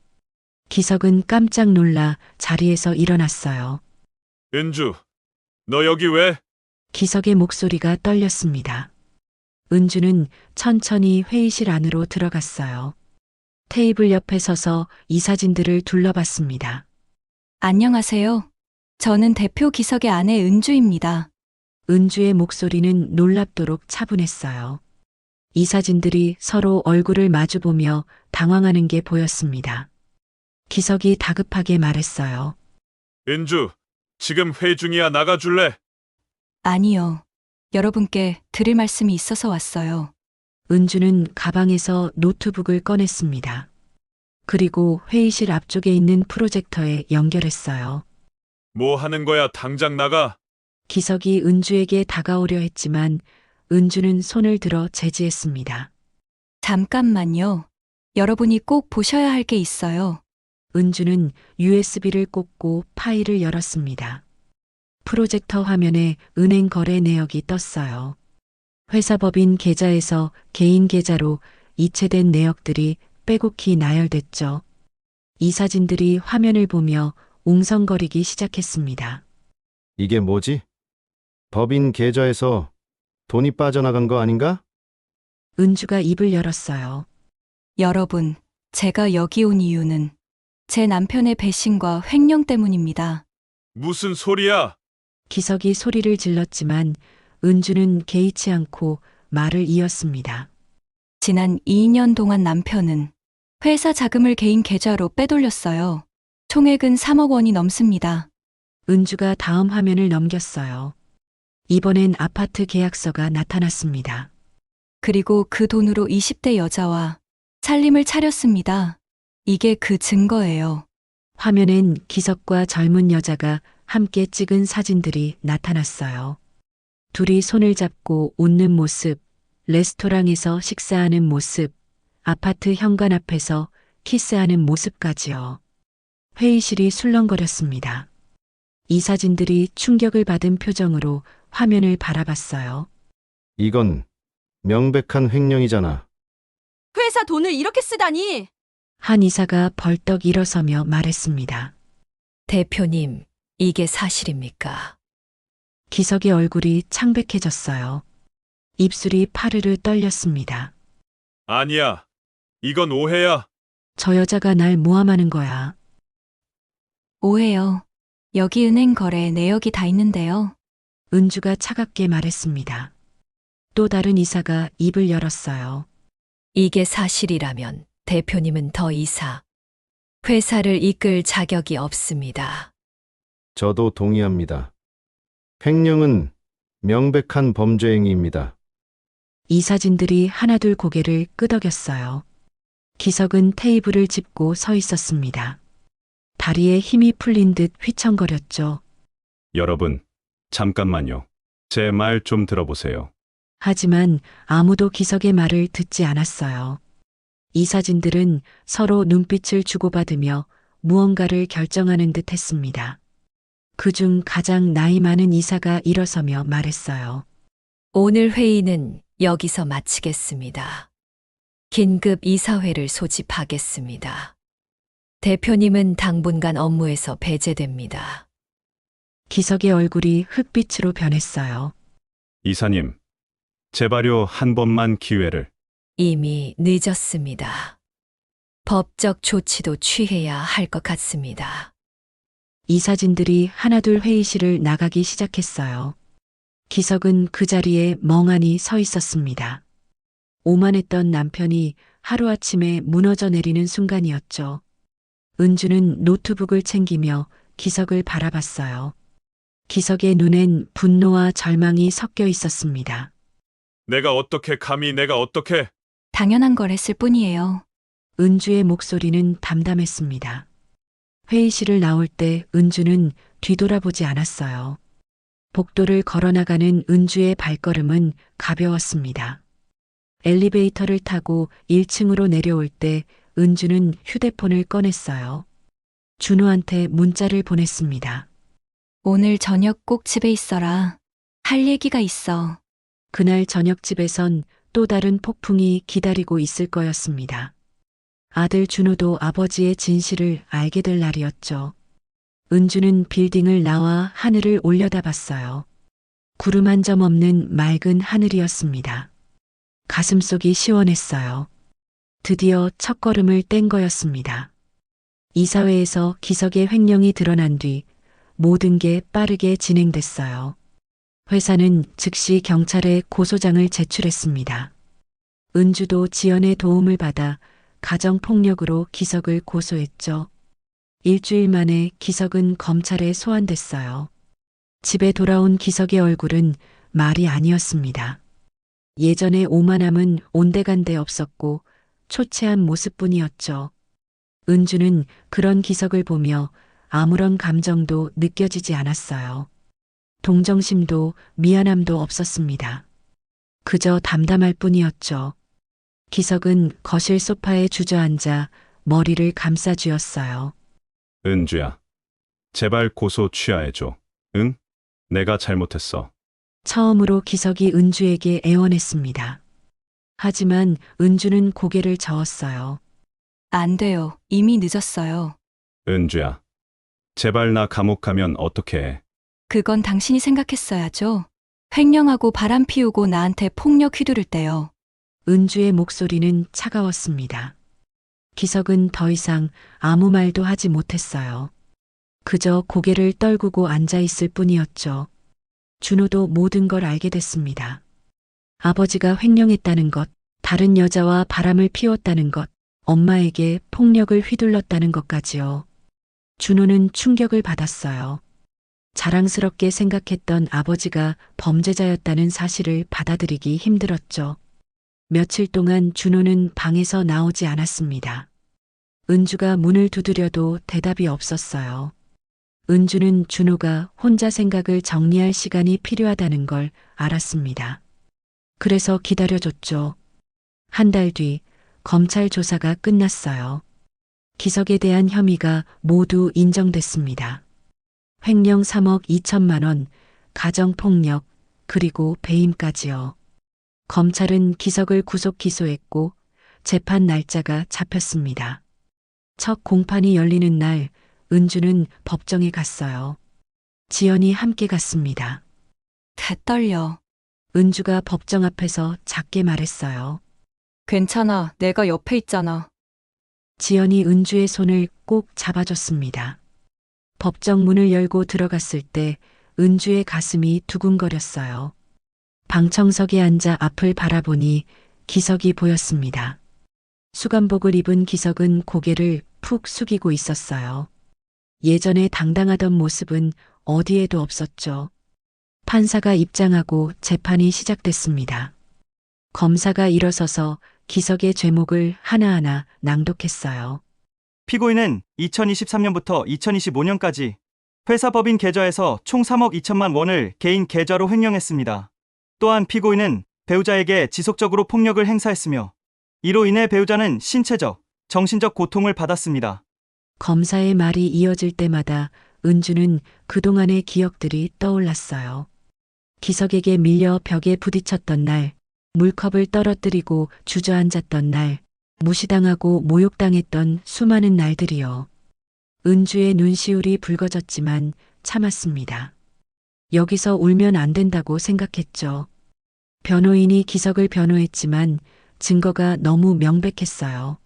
기석은 깜짝 놀라 자리에서 일어났어요. 은주, 너 여기 왜? 기석의 목소리가 떨렸습니다. 은주는 천천히 회의실 안으로 들어갔어요. 테이블 옆에 서서 이사진들을 둘러봤습니다. 안녕하세요. 저는 대표 기석의 아내 은주입니다. 은주의 목소리는 놀랍도록 차분했어요. 이사진들이 서로 얼굴을 마주보며 당황하는 게 보였습니다. 기석이 다급하게 말했어요. 은주, 지금 회의 중이야. 나가줄래? 아니요. 여러분께 드릴 말씀이 있어서 왔어요. 은주는 가방에서 노트북을 꺼냈습니다. 그리고 회의실 앞쪽에 있는 프로젝터에 연결했어요. 뭐 하는 거야? 당장 나가. 기석이 은주에게 다가오려 했지만 은주는 손을 들어 제지했습니다. 잠깐만요. 여러분이 꼭 보셔야 할 게 있어요. 은주는 USB를 꽂고 파일을 열었습니다. 프로젝터 화면에 은행 거래 내역이 떴어요. 회사 법인 계좌에서 개인 계좌로 이체된 내역들이 빼곡히 나열됐죠. 이사진들이 화면을 보며 웅성거리기 시작했습니다. 이게 뭐지? 법인 계좌에서 돈이 빠져나간 거 아닌가? 은주가 입을 열었어요. 여러분, 제가 여기 온 이유는 제 남편의 배신과 횡령 때문입니다. 무슨 소리야? 기석이 소리를 질렀지만 은주는 개의치 않고 말을 이었습니다. 지난 2년 동안 남편은 회사 자금을 개인 계좌로 빼돌렸어요. 총액은 3억 원이 넘습니다. 은주가 다음 화면을 넘겼어요. 이번엔 아파트 계약서가 나타났습니다. 그리고 그 돈으로 20대 여자와 살림을 차렸습니다. 이게 그 증거예요. 화면엔 기석과 젊은 여자가 함께 찍은 사진들이 나타났어요. 둘이 손을 잡고 웃는 모습, 레스토랑에서 식사하는 모습, 아파트 현관 앞에서 키스하는 모습까지요. 회의실이 술렁거렸습니다. 이사진들이 충격을 받은 표정으로 화면을 바라봤어요. 이건 명백한 횡령이잖아. 회사 돈을 이렇게 쓰다니! 한 이사가 벌떡 일어서며 말했습니다. 대표님, 이게 사실입니까? 기석의 얼굴이 창백해졌어요. 입술이 파르르 떨렸습니다. 아니야. 이건 오해야. 저 여자가 날 모함하는 거야. 오해요. 여기 은행 거래 내역이 다 있는데요. 은주가 차갑게 말했습니다. 또 다른 이사가 입을 열었어요. 이게 사실이라면 대표님은 더 이상 회사를 이끌 자격이 없습니다. 저도 동의합니다. 횡령은 명백한 범죄 행위입니다. 이사진들이 하나둘 고개를 끄덕였어요. 기석은 테이블을 짚고 서 있었습니다. 다리에 힘이 풀린 듯 휘청거렸죠. 여러분, 잠깐만요. 제 말 좀 들어보세요. 하지만 아무도 기석의 말을 듣지 않았어요. 이사진들은 서로 눈빛을 주고받으며 무언가를 결정하는 듯 했습니다. 그중 가장 나이 많은 이사가 일어서며 말했어요. 오늘 회의는 여기서 마치겠습니다. 긴급 이사회를 소집하겠습니다. 대표님은 당분간 업무에서 배제됩니다. 기석의 얼굴이 흑빛으로 변했어요. 이사님, 제발요 한 번만 기회를. 이미 늦었습니다. 법적 조치도 취해야 할 것 같습니다. 이사진들이 하나둘 회의실을 나가기 시작했어요. 기석은 그 자리에 멍하니 서 있었습니다. 오만했던 남편이 하루아침에 무너져 내리는 순간이었죠. 은주는 노트북을 챙기며 기석을 바라봤어요. 기석의 눈엔 분노와 절망이 섞여 있었습니다. 내가 어떻게. 당연한 걸 했을 뿐이에요. 은주의 목소리는 담담했습니다. 회의실을 나올 때 은주는 뒤돌아보지 않았어요. 복도를 걸어나가는 은주의 발걸음은 가벼웠습니다. 엘리베이터를 타고 1층으로 내려올 때 은주는 휴대폰을 꺼냈어요. 준호한테 문자를 보냈습니다. 오늘 저녁 꼭 집에 있어라. 할 얘기가 있어. 그날 저녁집에선 또 다른 폭풍이 기다리고 있을 거였습니다. 아들 준호도 아버지의 진실을 알게 될 날이었죠. 은주는 빌딩을 나와 하늘을 올려다봤어요. 구름 한 점 없는 맑은 하늘이었습니다. 가슴속이 시원했어요. 드디어 첫걸음을 뗀 거였습니다. 이사회에서 기석의 횡령이 드러난 뒤 모든 게 빠르게 진행됐어요. 회사는 즉시 경찰에 고소장을 제출했습니다. 은주도 지연의 도움을 받아 가정폭력으로 기석을 고소했죠. 일주일 만에 기석은 검찰에 소환됐어요. 집에 돌아온 기석의 얼굴은 말이 아니었습니다. 예전의 오만함은 온데간데 없었고 초췌한 모습뿐이었죠. 은주는 그런 기석을 보며 아무런 감정도 느껴지지 않았어요. 동정심도 미안함도 없었습니다. 그저 담담할 뿐이었죠. 기석은 거실 소파에 주저앉아 머리를 감싸쥐었어요. 은주야, 제발 고소 취하해줘. 응? 내가 잘못했어. 처음으로 기석이 은주에게 애원했습니다. 하지만 은주는 고개를 저었어요. 안 돼요. 이미 늦었어요. 은주야, 제발 나 감옥 가면 어떡해. 그건 당신이 생각했어야죠. 횡령하고 바람 피우고 나한테 폭력 휘두를 때요. 은주의 목소리는 차가웠습니다. 기석은 더 이상 아무 말도 하지 못했어요. 그저 고개를 떨구고 앉아 있을 뿐이었죠. 준호도 모든 걸 알게 됐습니다. 아버지가 횡령했다는 것, 다른 여자와 바람을 피웠다는 것, 엄마에게 폭력을 휘둘렀다는 것까지요. 준호는 충격을 받았어요. 자랑스럽게 생각했던 아버지가 범죄자였다는 사실을 받아들이기 힘들었죠. 며칠 동안 준호는 방에서 나오지 않았습니다. 은주가 문을 두드려도 대답이 없었어요. 은주는 준호가 혼자 생각을 정리할 시간이 필요하다는 걸 알았습니다. 그래서 기다려줬죠. 한 달 뒤 검찰 조사가 끝났어요. 기석에 대한 혐의가 모두 인정됐습니다. 횡령 3억 2천만 원, 가정폭력, 그리고 배임까지요. 검찰은 기석을 구속 기소했고 재판 날짜가 잡혔습니다. 첫 공판이 열리는 날 은주는 법정에 갔어요. 지연이 함께 갔습니다. 다 떨려. 은주가 법정 앞에서 작게 말했어요. 괜찮아. 내가 옆에 있잖아. 지연이 은주의 손을 꼭 잡아줬습니다. 법정 문을 열고 들어갔을 때 은주의 가슴이 두근거렸어요. 방청석에 앉아 앞을 바라보니 기석이 보였습니다. 수감복을 입은 기석은 고개를 푹 숙이고 있었어요. 예전에 당당하던 모습은 어디에도 없었죠. 판사가 입장하고 재판이 시작됐습니다. 검사가 일어서서 기석의 죄목을 하나하나 낭독했어요. 피고인은 2023년부터 2025년까지 회사 법인 계좌에서 총 3억 2천만 원을 개인 계좌로 횡령했습니다. 또한 피고인은 배우자에게 지속적으로 폭력을 행사했으며 이로 인해 배우자는 신체적, 정신적 고통을 받았습니다. 검사의 말이 이어질 때마다 은주는 그동안의 기억들이 떠올랐어요. 기석에게 밀려 벽에 부딪혔던 날, 물컵을 떨어뜨리고 주저앉았던 날, 무시당하고 모욕당했던 수많은 날들이요. 은주의 눈시울이 붉어졌지만 참았습니다. 여기서 울면 안 된다고 생각했죠. 변호인이 기석을 변호했지만 증거가 너무 명백했어요.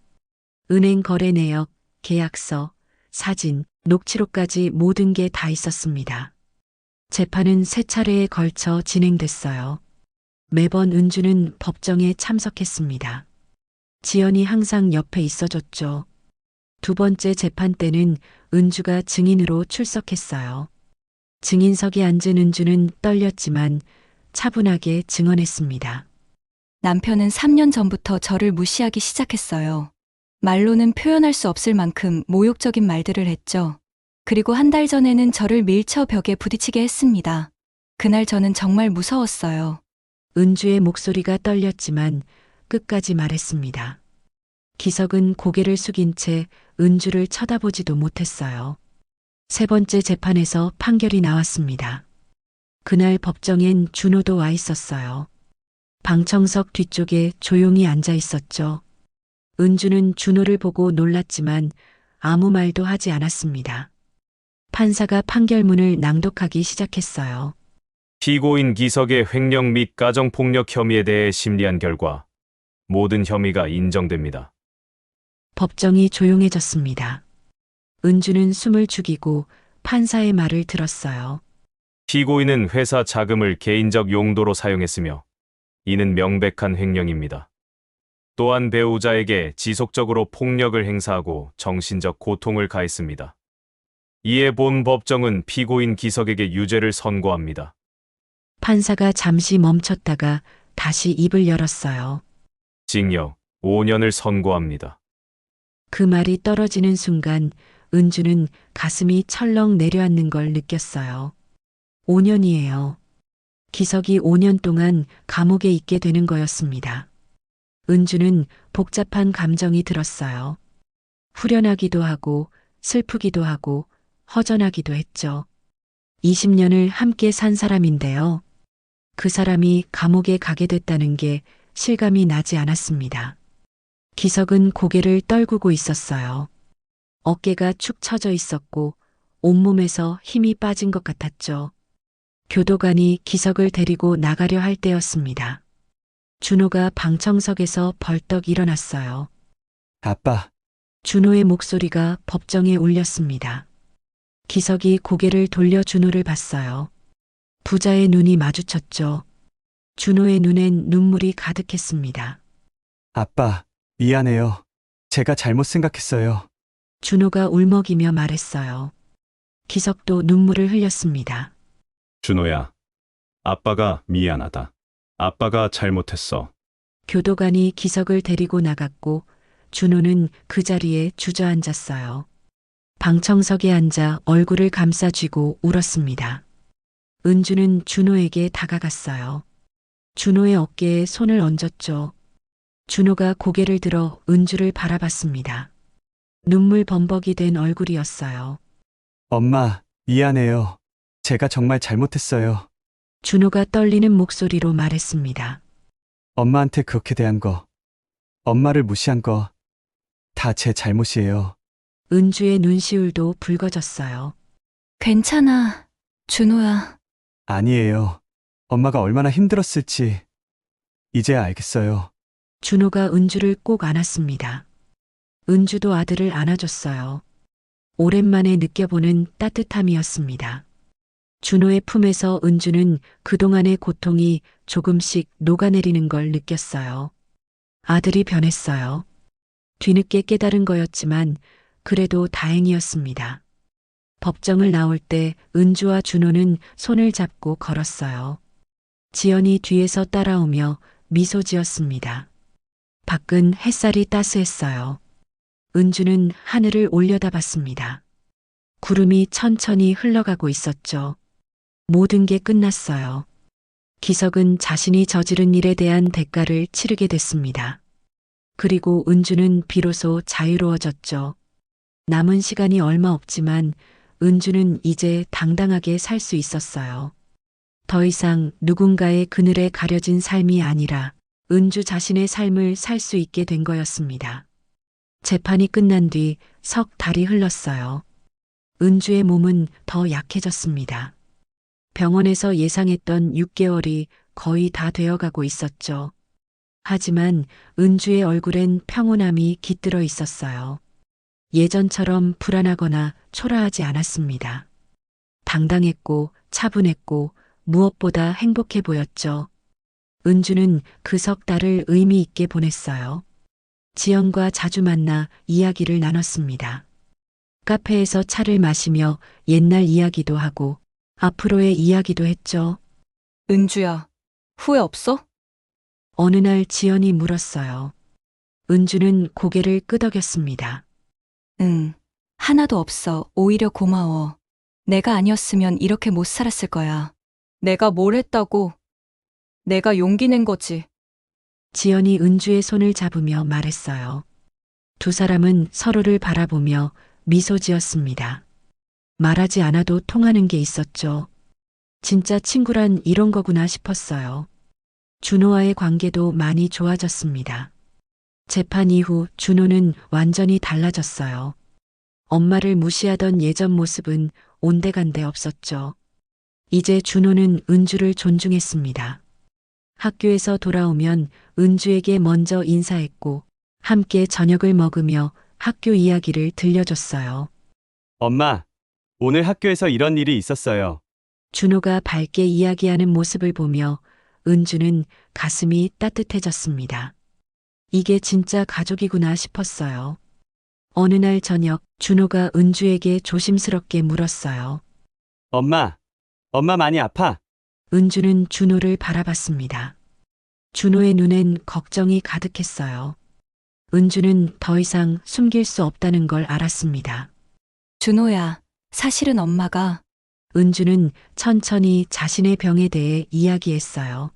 은행 거래 내역, 계약서, 사진, 녹취록까지 모든 게 다 있었습니다. 재판은 3차례에 걸쳐 진행됐어요. 매번 은주는 법정에 참석했습니다. 지연이 항상 옆에 있어줬죠. 2번째 재판 때는 은주가 증인으로 출석했어요. 증인석에 앉은 은주는 떨렸지만 차분하게 증언했습니다. 남편은 3년 전부터 저를 무시하기 시작했어요. 말로는 표현할 수 없을 만큼 모욕적인 말들을 했죠. 그리고 1달 전에는 저를 밀쳐 벽에 부딪히게 했습니다. 그날 저는 정말 무서웠어요. 은주의 목소리가 떨렸지만 끝까지 말했습니다. 기석은 고개를 숙인 채 은주를 쳐다보지도 못했어요. 3번째 재판에서 판결이 나왔습니다. 그날 법정엔 준호도 와 있었어요. 방청석 뒤쪽에 조용히 앉아 있었죠. 은주는 준호를 보고 놀랐지만 아무 말도 하지 않았습니다. 판사가 판결문을 낭독하기 시작했어요. 피고인 기석의 횡령 및 가정폭력 혐의에 대해 심리한 결과 모든 혐의가 인정됩니다. 법정이 조용해졌습니다. 은주는 숨을 죽이고 판사의 말을 들었어요. 피고인은 회사 자금을 개인적 용도로 사용했으며 이는 명백한 횡령입니다. 또한 배우자에게 지속적으로 폭력을 행사하고 정신적 고통을 가했습니다. 이에 본 법정은 피고인 기석에게 유죄를 선고합니다. 판사가 잠시 멈췄다가 다시 입을 열었어요. 징역 5년을 선고합니다. 그 말이 떨어지는 순간 은주는 가슴이 철렁 내려앉는 걸 느꼈어요. 5년이에요. 기석이 5년 동안 감옥에 있게 되는 거였습니다. 은주는 복잡한 감정이 들었어요. 후련하기도 하고 슬프기도 하고 허전하기도 했죠. 20년을 함께 산 사람인데요. 그 사람이 감옥에 가게 됐다는 게 실감이 나지 않았습니다. 기석은 고개를 떨구고 있었어요. 어깨가 축 처져 있었고 온몸에서 힘이 빠진 것 같았죠. 교도관이 기석을 데리고 나가려 할 때였습니다. 준호가 방청석에서 벌떡 일어났어요. 아빠, 준호의 목소리가 법정에 울렸습니다. 기석이 고개를 돌려 준호를 봤어요. 부자의 눈이 마주쳤죠. 준호의 눈엔 눈물이 가득했습니다. 아빠, 미안해요. 제가 잘못 생각했어요. 준호가 울먹이며 말했어요. 기석도 눈물을 흘렸습니다. 준호야, 아빠가 미안하다. 아빠가 잘못했어. 교도관이 기석을 데리고 나갔고 준호는 그 자리에 주저앉았어요. 방청석에 앉아 얼굴을 감싸쥐고 울었습니다. 은주는 준호에게 다가갔어요. 준호의 어깨에 손을 얹었죠. 준호가 고개를 들어 은주를 바라봤습니다. 눈물 범벅이 된 얼굴이었어요. 엄마, 미안해요. 제가 정말 잘못했어요. 준호가 떨리는 목소리로 말했습니다. 엄마한테 그렇게 대한 거, 엄마를 무시한 거, 다 제 잘못이에요. 은주의 눈시울도 붉어졌어요. 괜찮아, 준호야. 아니에요. 엄마가 얼마나 힘들었을지 이제야 알겠어요. 준호가 은주를 꼭 안았습니다. 은주도 아들을 안아줬어요. 오랜만에 느껴보는 따뜻함이었습니다. 준호의 품에서 은주는 그동안의 고통이 조금씩 녹아내리는 걸 느꼈어요. 아들이 변했어요. 뒤늦게 깨달은 거였지만 그래도 다행이었습니다. 법정을 나올 때 은주와 준호는 손을 잡고 걸었어요. 지연이 뒤에서 따라오며 미소 지었습니다. 밖은 햇살이 따스했어요. 은주는 하늘을 올려다봤습니다. 구름이 천천히 흘러가고 있었죠. 모든 게 끝났어요. 기석은 자신이 저지른 일에 대한 대가를 치르게 됐습니다. 그리고 은주는 비로소 자유로워졌죠. 남은 시간이 얼마 없지만 은주는 이제 당당하게 살 수 있었어요. 더 이상 누군가의 그늘에 가려진 삶이 아니라 은주 자신의 삶을 살 수 있게 된 거였습니다. 재판이 끝난 뒤 석 달이 흘렀어요. 은주의 몸은 더 약해졌습니다. 병원에서 예상했던 6개월이 거의 다 되어가고 있었죠. 하지만 은주의 얼굴엔 평온함이 깃들어 있었어요. 예전처럼 불안하거나 초라하지 않았습니다. 당당했고 차분했고 무엇보다 행복해 보였죠. 은주는 그 석 달을 의미 있게 보냈어요. 지연과 자주 만나 이야기를 나눴습니다. 카페에서 차를 마시며 옛날 이야기도 하고 앞으로의 이야기도 했죠. 은주야, 후회 없어? 어느 날 지연이 물었어요. 은주는 고개를 끄덕였습니다. 응, 하나도 없어. 오히려 고마워. 내가 아니었으면 이렇게 못 살았을 거야. 내가 뭘 했다고? 내가 용기 낸 거지. 지연이 은주의 손을 잡으며 말했어요. 두 사람은 서로를 바라보며 미소 지었습니다. 말하지 않아도 통하는 게 있었죠. 진짜 친구란 이런 거구나 싶었어요. 준호와의 관계도 많이 좋아졌습니다. 재판 이후 준호는 완전히 달라졌어요. 엄마를 무시하던 예전 모습은 온데간데 없었죠. 이제 준호는 은주를 존중했습니다. 학교에서 돌아오면 은주에게 먼저 인사했고 함께 저녁을 먹으며 학교 이야기를 들려줬어요. 엄마, 오늘 학교에서 이런 일이 있었어요. 준호가 밝게 이야기하는 모습을 보며 은주는 가슴이 따뜻해졌습니다. 이게 진짜 가족이구나 싶었어요. 어느 날 저녁 준호가 은주에게 조심스럽게 물었어요. 엄마 많이 아파? 은주는 준호를 바라봤습니다. 준호의 눈엔 걱정이 가득했어요. 은주는 더 이상 숨길 수 없다는 걸 알았습니다. 준호야, 사실은 엄마가 은주는 천천히 자신의 병에 대해 이야기했어요.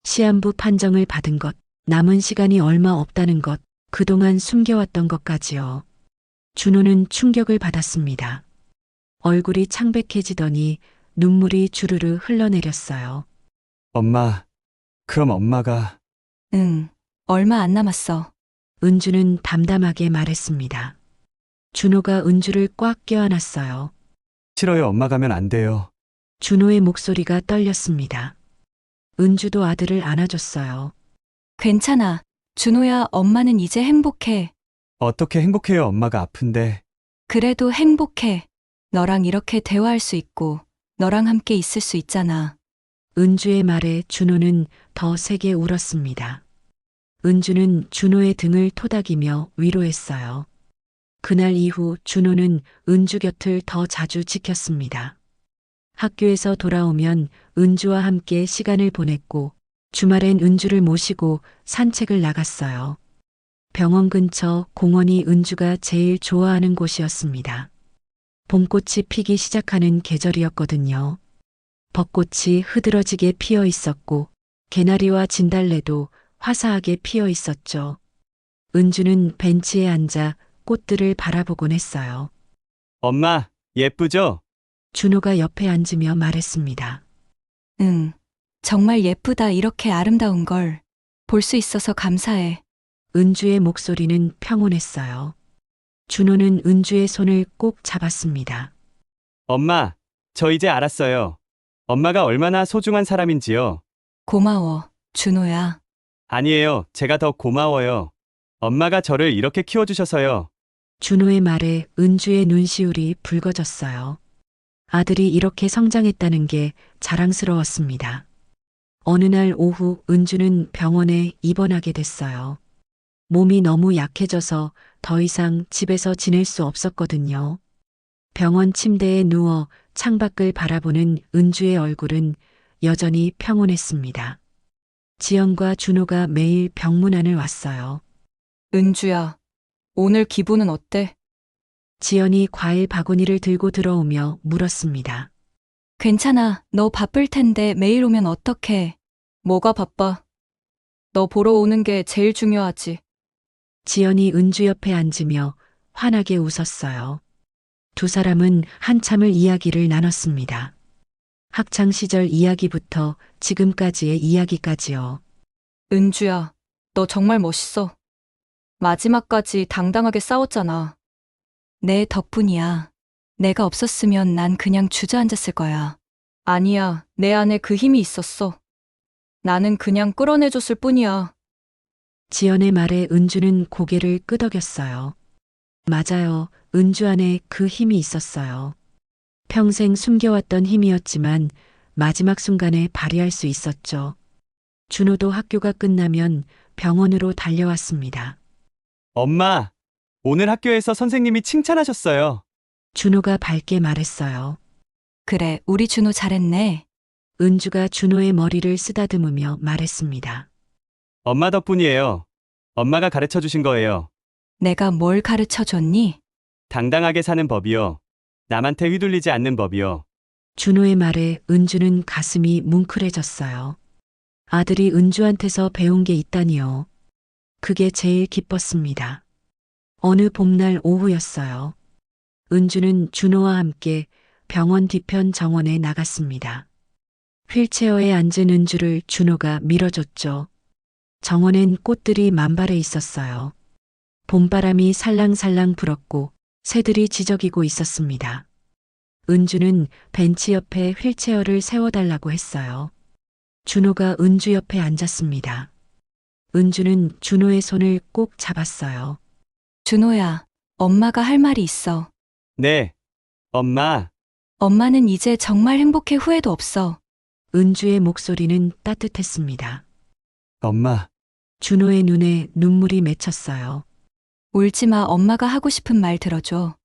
시한부 판정을 받은 것, 남은 시간이 얼마 없다는 것, 그동안 숨겨왔던 것까지요. 준호는 충격을 받았습니다. 얼굴이 창백해지더니 눈물이 주르르 흘러내렸어요. 엄마, 그럼 엄마가... 응, 얼마 안 남았어. 은주는 담담하게 말했습니다. 준호가 은주를 꽉 껴안았어요. 싫어요, 엄마 가면 안 돼요. 준호의 목소리가 떨렸습니다. 은주도 아들을 안아줬어요. 괜찮아. 준호야, 엄마는 이제 행복해. 어떻게 행복해요, 엄마가 아픈데. 그래도 행복해. 너랑 이렇게 대화할 수 있고, 너랑 함께 있을 수 있잖아. 은주의 말에 준호는 더 세게 울었습니다. 은주는 준호의 등을 토닥이며 위로했어요. 그날 이후 준호는 은주 곁을 더 자주 지켰습니다. 학교에서 돌아오면 은주와 함께 시간을 보냈고 주말엔 은주를 모시고 산책을 나갔어요. 병원 근처 공원이 은주가 제일 좋아하는 곳이었습니다. 봄꽃이 피기 시작하는 계절이었거든요. 벚꽃이 흐드러지게 피어 있었고 개나리와 진달래도 화사하게 피어 있었죠. 은주는 벤치에 앉아 꽃들을 바라보곤 했어요. 엄마, 예쁘죠? 준호가 옆에 앉으며 말했습니다. 응, 정말 예쁘다. 이렇게 아름다운 걸 볼 수 있어서 감사해. 은주의 목소리는 평온했어요. 준호는 은주의 손을 꼭 잡았습니다. 엄마, 저 이제 알았어요. 엄마가 얼마나 소중한 사람인지요. 고마워, 준호야. 아니에요, 제가 더 고마워요. 엄마가 저를 이렇게 키워주셔서요. 준호의 말에 은주의 눈시울이 붉어졌어요. 아들이 이렇게 성장했다는 게 자랑스러웠습니다. 어느 날 오후 은주는 병원에 입원하게 됐어요. 몸이 너무 약해져서 더 이상 집에서 지낼 수 없었거든요. 병원 침대에 누워 창밖을 바라보는 은주의 얼굴은 여전히 평온했습니다. 지연과 준호가 매일 병문안을 왔어요. 은주야, 오늘 기분은 어때? 지연이 과일 바구니를 들고 들어오며 물었습니다. 괜찮아. 너 바쁠 텐데 매일 오면 어떡해. 뭐가 바빠? 너 보러 오는 게 제일 중요하지. 지연이 은주 옆에 앉으며 환하게 웃었어요. 두 사람은 한참을 이야기를 나눴습니다. 학창시절 이야기부터 지금까지의 이야기까지요. 은주야, 너 정말 멋있어. 마지막까지 당당하게 싸웠잖아. 내 덕분이야. 내가 없었으면 난 그냥 주저앉았을 거야. 아니야, 내 안에 그 힘이 있었어. 나는 그냥 끌어내줬을 뿐이야. 지연의 말에 은주는 고개를 끄덕였어요. 맞아요. 은주 안에 그 힘이 있었어요. 평생 숨겨왔던 힘이었지만 마지막 순간에 발휘할 수 있었죠. 준호도 학교가 끝나면 병원으로 달려왔습니다. 엄마, 오늘 학교에서 선생님이 칭찬하셨어요. 준호가 밝게 말했어요. 그래, 우리 준호 잘했네. 은주가 준호의 머리를 쓰다듬으며 말했습니다. 엄마 덕분이에요. 엄마가 가르쳐 주신 거예요. 내가 뭘 가르쳐 줬니? 당당하게 사는 법이요. 남한테 휘둘리지 않는 법이요. 준호의 말에 은주는 가슴이 뭉클해졌어요. 아들이 은주한테서 배운 게 있다니요. 그게 제일 기뻤습니다. 어느 봄날 오후였어요. 은주는 준호와 함께 병원 뒤편 정원에 나갔습니다. 휠체어에 앉은 은주를 준호가 밀어줬죠. 정원엔 꽃들이 만발해 있었어요. 봄바람이 살랑살랑 불었고 새들이 지저귀고 있었습니다. 은주는 벤치 옆에 휠체어를 세워달라고 했어요. 준호가 은주 옆에 앉았습니다. 은주는 준호의 손을 꼭 잡았어요. 준호야, 엄마가 할 말이 있어. 네. 엄마, 엄마는 이제 정말 행복해 후회도 없어. 은주의 목소리는 따뜻했습니다. 엄마, 준호의 눈에 눈물이 맺혔어요. 울지 마, 엄마가 하고 싶은 말 들어줘.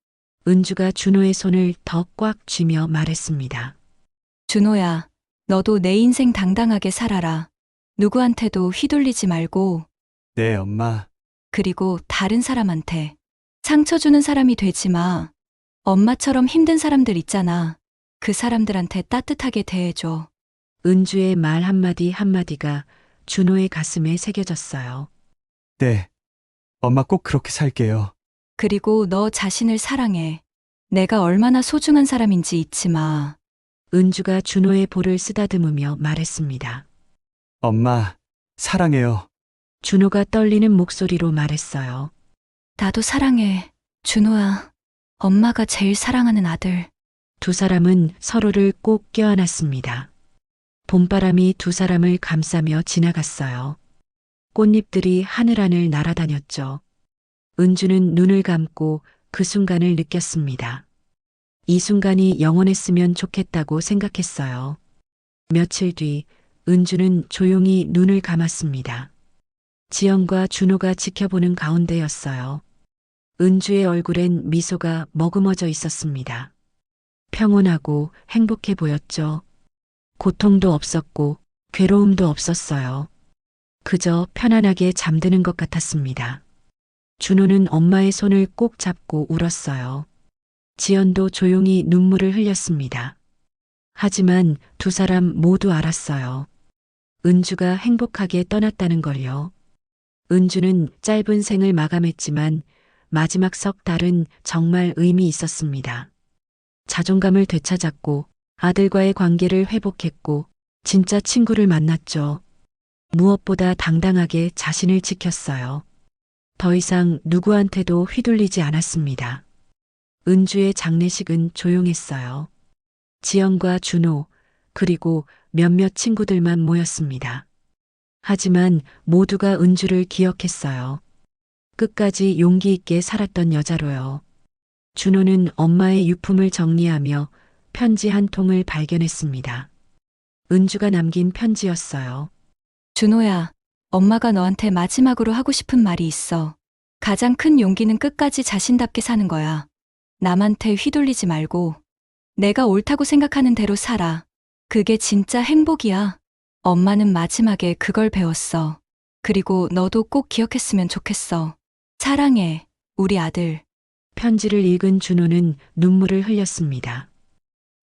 은주가 준호의 손을 더 꽉 쥐며 말했습니다. 준호야, 너도 내 인생 당당하게 살아라. 누구한테도 휘둘리지 말고, 네, 엄마. 그리고 다른 사람한테 상처 주는 사람이 되지 마. 엄마처럼 힘든 사람들 있잖아. 그 사람들한테 따뜻하게 대해줘. 은주의 말 한마디 한마디가 준호의 가슴에 새겨졌어요. 네. 엄마 꼭 그렇게 살게요. 그리고 너 자신을 사랑해. 내가 얼마나 소중한 사람인지 잊지 마. 은주가 준호의 볼을 쓰다듬으며 말했습니다. 엄마, 사랑해요. 준호가 떨리는 목소리로 말했어요. 나도 사랑해. 준호야. 엄마가 제일 사랑하는 아들. 두 사람은 서로를 꼭 껴안았습니다. 봄바람이 두 사람을 감싸며 지나갔어요. 꽃잎들이 하늘하늘 날아다녔죠. 은주는 눈을 감고 그 순간을 느꼈습니다. 이 순간이 영원했으면 좋겠다고 생각했어요. 며칠 뒤 은주는 조용히 눈을 감았습니다. 지연과 준호가 지켜보는 가운데였어요. 은주의 얼굴엔 미소가 머금어져 있었습니다. 평온하고 행복해 보였죠. 고통도 없었고 괴로움도 없었어요. 그저 편안하게 잠드는 것 같았습니다. 준호는 엄마의 손을 꼭 잡고 울었어요. 지연도 조용히 눈물을 흘렸습니다. 하지만 두 사람 모두 알았어요. 은주가 행복하게 떠났다는 걸요. 은주는 짧은 생을 마감했지만 마지막 석 달은 정말 의미 있었습니다. 자존감을 되찾았고 아들과의 관계를 회복했고 진짜 친구를 만났죠. 무엇보다 당당하게 자신을 지켰어요. 더 이상 누구한테도 휘둘리지 않았습니다. 은주의 장례식은 조용했어요. 지연과 준호, 그리고 몇몇 친구들만 모였습니다. 하지만 모두가 은주를 기억했어요. 끝까지 용기 있게 살았던 여자로요. 준호는 엄마의 유품을 정리하며 편지 한 통을 발견했습니다. 은주가 남긴 편지였어요. 준호야, 엄마가 너한테 마지막으로 하고 싶은 말이 있어. 가장 큰 용기는 끝까지 자신답게 사는 거야. 남한테 휘둘리지 말고 내가 옳다고 생각하는 대로 살아. 그게 진짜 행복이야. 엄마는 마지막에 그걸 배웠어. 그리고 너도 꼭 기억했으면 좋겠어. 사랑해, 우리 아들. 편지를 읽은 준호는 눈물을 흘렸습니다.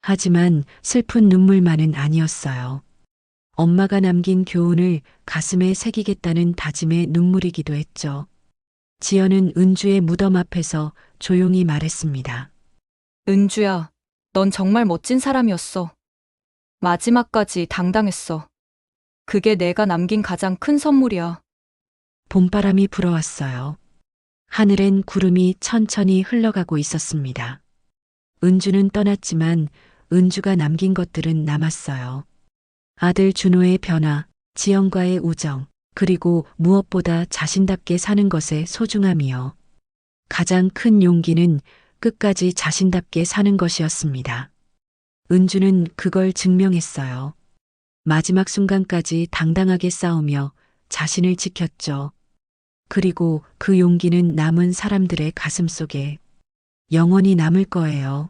하지만 슬픈 눈물만은 아니었어요. 엄마가 남긴 교훈을 가슴에 새기겠다는 다짐의 눈물이기도 했죠. 지연은 은주의 무덤 앞에서 조용히 말했습니다. 은주야, 넌 정말 멋진 사람이었어. 마지막까지 당당했어. 그게 내가 남긴 가장 큰 선물이야. 봄바람이 불어왔어요. 하늘엔 구름이 천천히 흘러가고 있었습니다. 은주는 떠났지만 은주가 남긴 것들은 남았어요. 아들 준호의 변화, 지영과의 우정, 그리고 무엇보다 자신답게 사는 것의 소중함이요. 가장 큰 용기는 끝까지 자신답게 사는 것이었습니다. 은주는 그걸 증명했어요. 마지막 순간까지 당당하게 싸우며 자신을 지켰죠. 그리고 그 용기는 남은 사람들의 가슴 속에 영원히 남을 거예요.